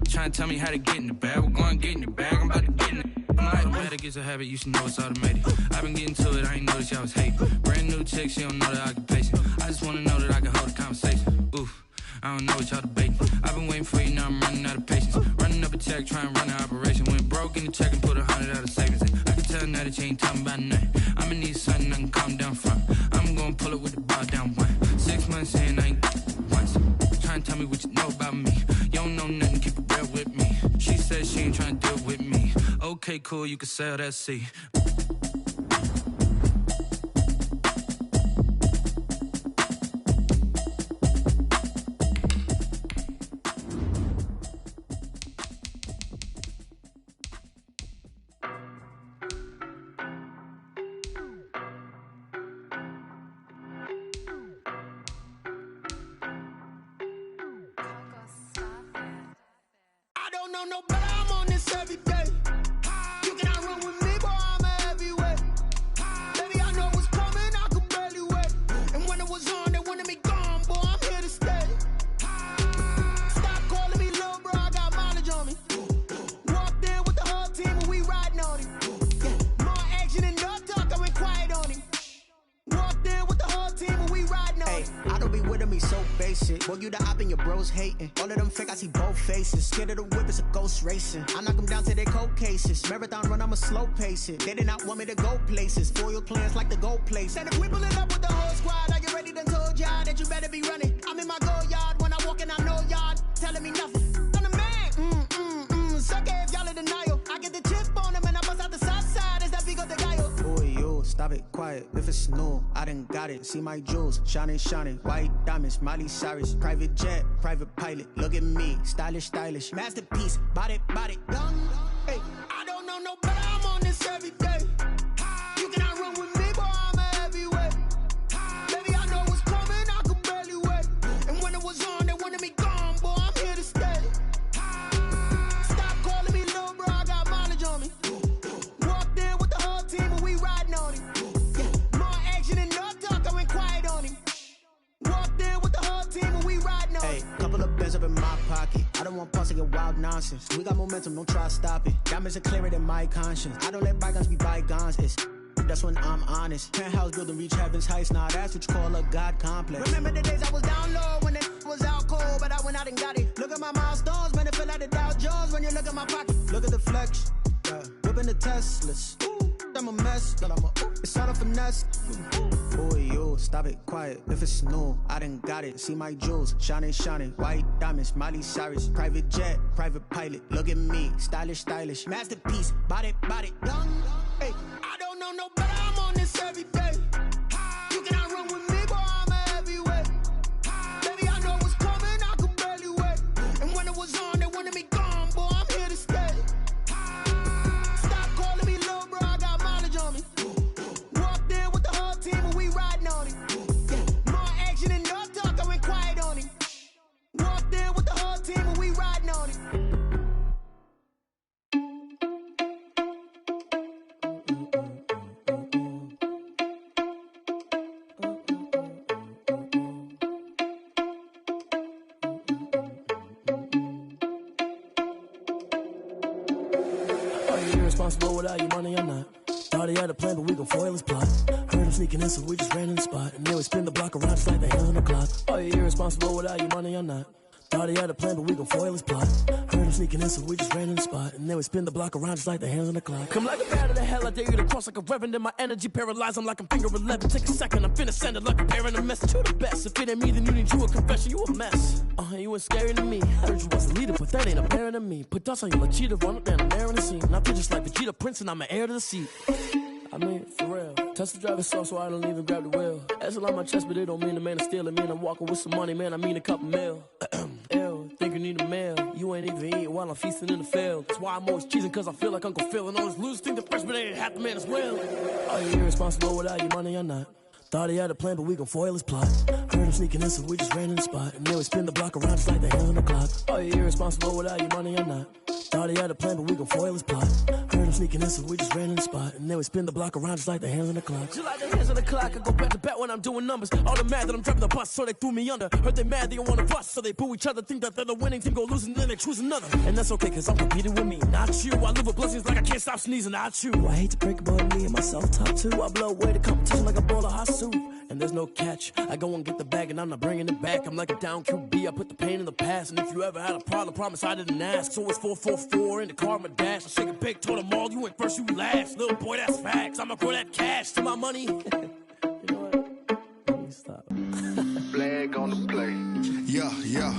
Trying to tell me how to get in the bag. We're going to get in the bag, I'm about to get in it. Automatic is a habit, you should know it's automated. I've been getting to it, I ain't noticed y'all was hating. Brand new chick, she don't know the occupation. I just wanna know that I can hold a conversation. Oof, I don't know what y'all debating. I've been waiting for you, now I'm running out of patience. Running up a check, trying to run an operation. Went broke in the check and put 100 out of savings in. I can tell now that you ain't talking about nothing. I'ma need something I can calm down from. I'm gonna pull it with the bar down one. 6 months in, I ain't once. Trying to tell me what you know about me. You don't know nothing, keep it real with me. She said she ain't trying to deal with me. Okay, cool, you can sell that seed. Team me so basic. Boy, you the op and your bros hating. All of them fake, I see both faces. Scared of the whip, it's a ghost racing. I knock them down to their cold cases. Marathon run, I'ma slow pace it. They did not want me to go places. Foil plans like the gold place. And if we pull it up with the whole squad, are you ready? Done told y'all that you better be running. I'm in my go yard. When I walk in, I know y'all telling me nothing. I'm the man. Suck it if y'all in denial. I get the chip on them and I bust out the south side. Is that Vigo de Gallo? Boy, yo, stop it, quiet. If it's new, I done got it. See my jewels, shining, shining. White diamonds, Miley Cyrus. Private jet, private pilot. Look at me, stylish, stylish. Masterpiece, body, done. Hey, I don't know no better. I'm on this every day. You cannot run with me, boy, I'm a heavyweight. Baby, I know what's coming, I could barely wait. And when it was on, they wanted me gone, boy, I'm here to stay. Stop calling me little bro, I got mileage on me. Walked in with the whole team and we riding on him. Yeah, more action and no talk, I went quiet on him. Walked in with the whole team and we riding on him. Hey, couple of bands up in my pocket. I don't want pause to get wild nonsense. We got momentum, don't try to stop it. Diamonds are clearer than my conscience. I don't let bygones be bygones. That's when I'm honest. Penthouse building, reach heaven's heights. Nah, that's what you call a God complex. Remember the days I was down low when it was out cold, but I went out and got it. Look at my milestones, man, it feel like the Dow Jones when you look at my pocket. Look at the flex, whipping the Teslas. I'm a mess, but it's all a finesse. Boy, yo, stop it, quiet. If it's new, I done got it. See my jewels, shining, shining. White diamonds, Miley Cyrus. Private jet, private pilot. Look at me, stylish, stylish. Masterpiece, body, done. Hey, I don't know no better. I'm on this every day. You cannot run with me, boy, I'm a heavyweight. Baby, I know what's coming, I could barely wait. And when it was on, they wanted me gone, boy, I'm here to stay. Stop calling me little bro, I got mileage on me. Walked in with the whole team and we riding on him. Yeah, more action and no talk, I went quiet on him. Walked in with the whole team and we riding on him. Responsible without your money or not. Thought he had a plan, but we gon' foil his plot. Heard him sneaking in, so we just ran in the spot. And then we spin the block around just like the hands on the clock. Are you irresponsible without your money or not? Thought he had a plan, but we gon' foil his plot. Heard him sneaking in, so we just ran in the spot. And then we spin the block around just like the hands on the clock. Come like a bat of the hell, I dare you to cross like a reverend. And my energy paralyzed, I'm like I'm finger 11. Take a second, I'm finna send it like a parent a message. You the best, if it ain't me, then you need you a confession. You a mess, you ain't scary to me. Heard you was a leader, but that ain't apparent to me. Put dust on you like cheetah, run up and I'm there in the scene. And I feel just like Vegeta Prince and I'm an heir to the seat. I mean, for real. Touch the driver's soft so I don't even grab the wheel. That's on my chest, but it don't mean the man is stealing. Man, I'm walking with some money, man, I mean a couple mil. Ew, think you need a meal. You ain't even eating while I'm feasting in the field. That's why I'm always cheesing, cause I feel like Uncle Phil. And all those losers think the freshman ain't half the man as well. Are you irresponsible without your money or not? Thought he had a plan, but we gon' foil his plot. Heard him sneaking in, so we just ran in the spot. And then we spin the block around just like the hands on the clock. Are you irresponsible without your money or not? Thought he had a plan, but we gon' foil his plot. Heard him sneaking in, so we just ran in the spot. And then we spin the block around just like the hands on the clock. Just like the hands on the clock, I go back to back when I'm doing numbers. All the mad that I'm driving the bus, so they threw me under. Heard they mad, they don't wanna bust, so they boo each other. Think that they're the winning team, go losing, then they choose another. And that's okay, cause I'm competing with me, not you. I live with blessings like I can't stop sneezing, not you. I hate to break about me and myself top two. I blow away the competition like a bowl of hot soup. And there's no catch. I go and get the bag and I'm not bringing it back. I'm like a down QB, I put the pain in the past. And if you ever had a problem, promise I didn't ask. So it's 444 in the car, my dash. I shake a big, told them all, you went first, you last. Little boy, that's facts. I'ma grow that cash to my money. You know what? Let me stop. Flag on the play. Yeah, yeah.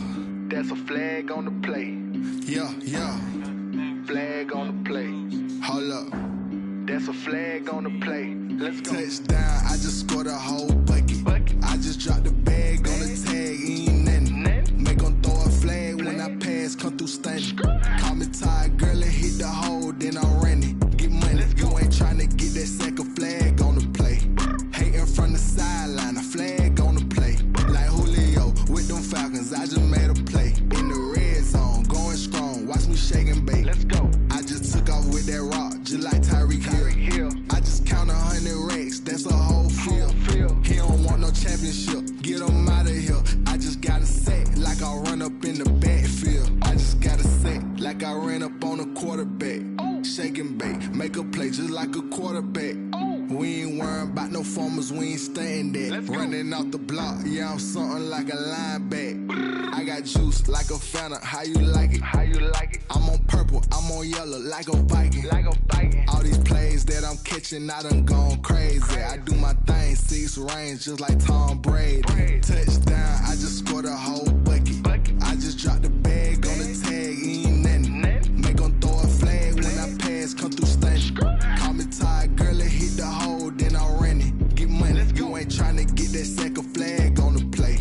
That's a flag on the play. Yeah, yeah. Flag on the play. Hold up. That's a flag on the play. Let's go. Touchdown, I just scored a whole bucket. I just dropped the bag on the tag, ain't nothing. Make them throw a flag when I pass, come through stunning. Call me tired, girl, and hit the hole, then I'm running. Get money, you ain't trying to get that second flag on the play. Hating from the sideline, a flag on the play. Like Julio with them Falcons, I just made a play. In the red zone, going strong, watch me shake and bake. Let's go. I just took off with that rock, just like Tyreek Hill. I just count 100 racks, that's a whole field. He don't performance, we ain't staying there. Running off the block, yeah, I'm something like a linebacker. I got juice like a Fanta, how you like it? How you like it? I'm on purple, I'm on yellow, like a Viking. Like a Viking. All these plays that I'm catching, I done gone crazy. I do my thing, 6 range, just like Tom Brady. Touchdown, I just scored a whole bucket. I just dropped the bag on the tag, ain't nothing. Make 'em throw a flag when I pass, come through stunning. Call me tired, girl, it hit the hole, then I ran it. Get money, you ain't tryna get that second flag on the play.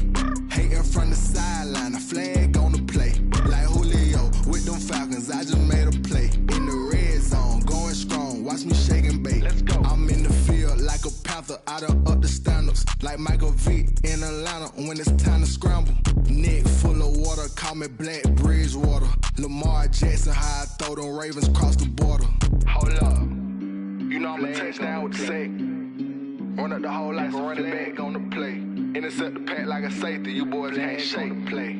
Hating from the sideline, a flag on the play. Like Julio with them Falcons, I just made a play. In the red zone, going strong, watch me shake and bake. I'm in the field like a panther, I done up the standards. Like Michael Vick in Atlanta when it's time to scramble. Neck full of water, call me Black Bridgewater. Lamar Jackson, how I throw them Ravens cross the border. Hold up, you know I'm a touchdown with the sack. Run up the hole like a running back on the play. Intercept the pack like a safety, you boys ain't shake the play.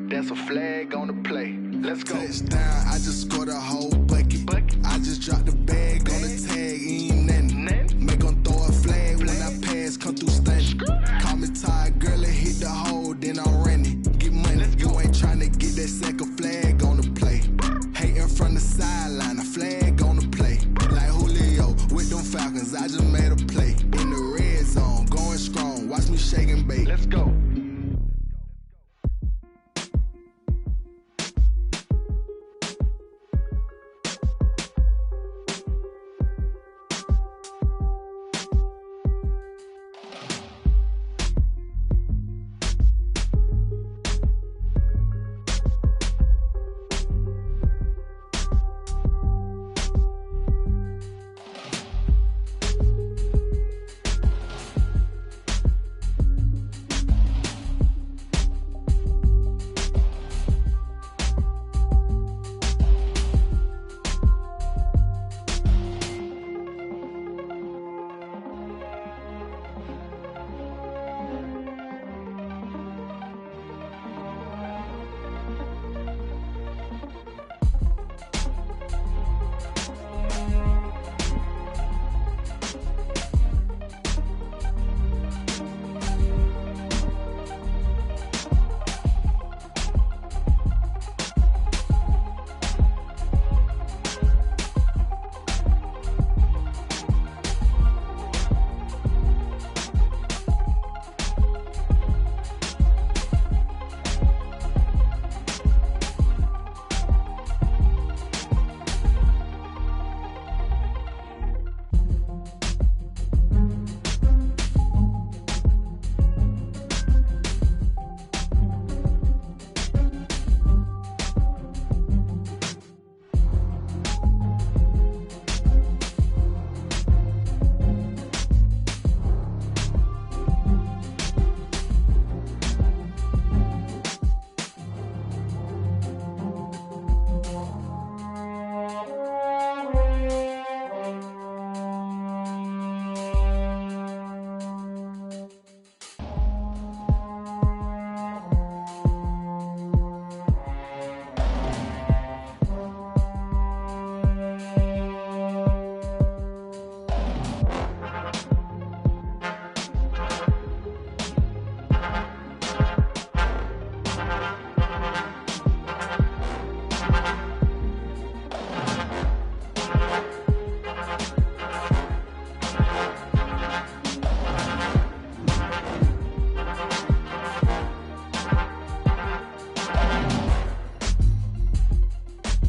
That's a flag on the play. Let's go. Touchdown, I just scored a whole bucket. I just dropped the bag on the tag, ain't nothing. Make 'em throw a flag when I pass, come through stunning. Call me tired, girl, it hit the hole, then I ran it. Get money, you ain't tryna get that second flag on the play. Hating from the sideline, a flag on the play. Like Julio with them Falcons, I just made a play. In the red zone, going strong, watch me shake and bake. Let's go.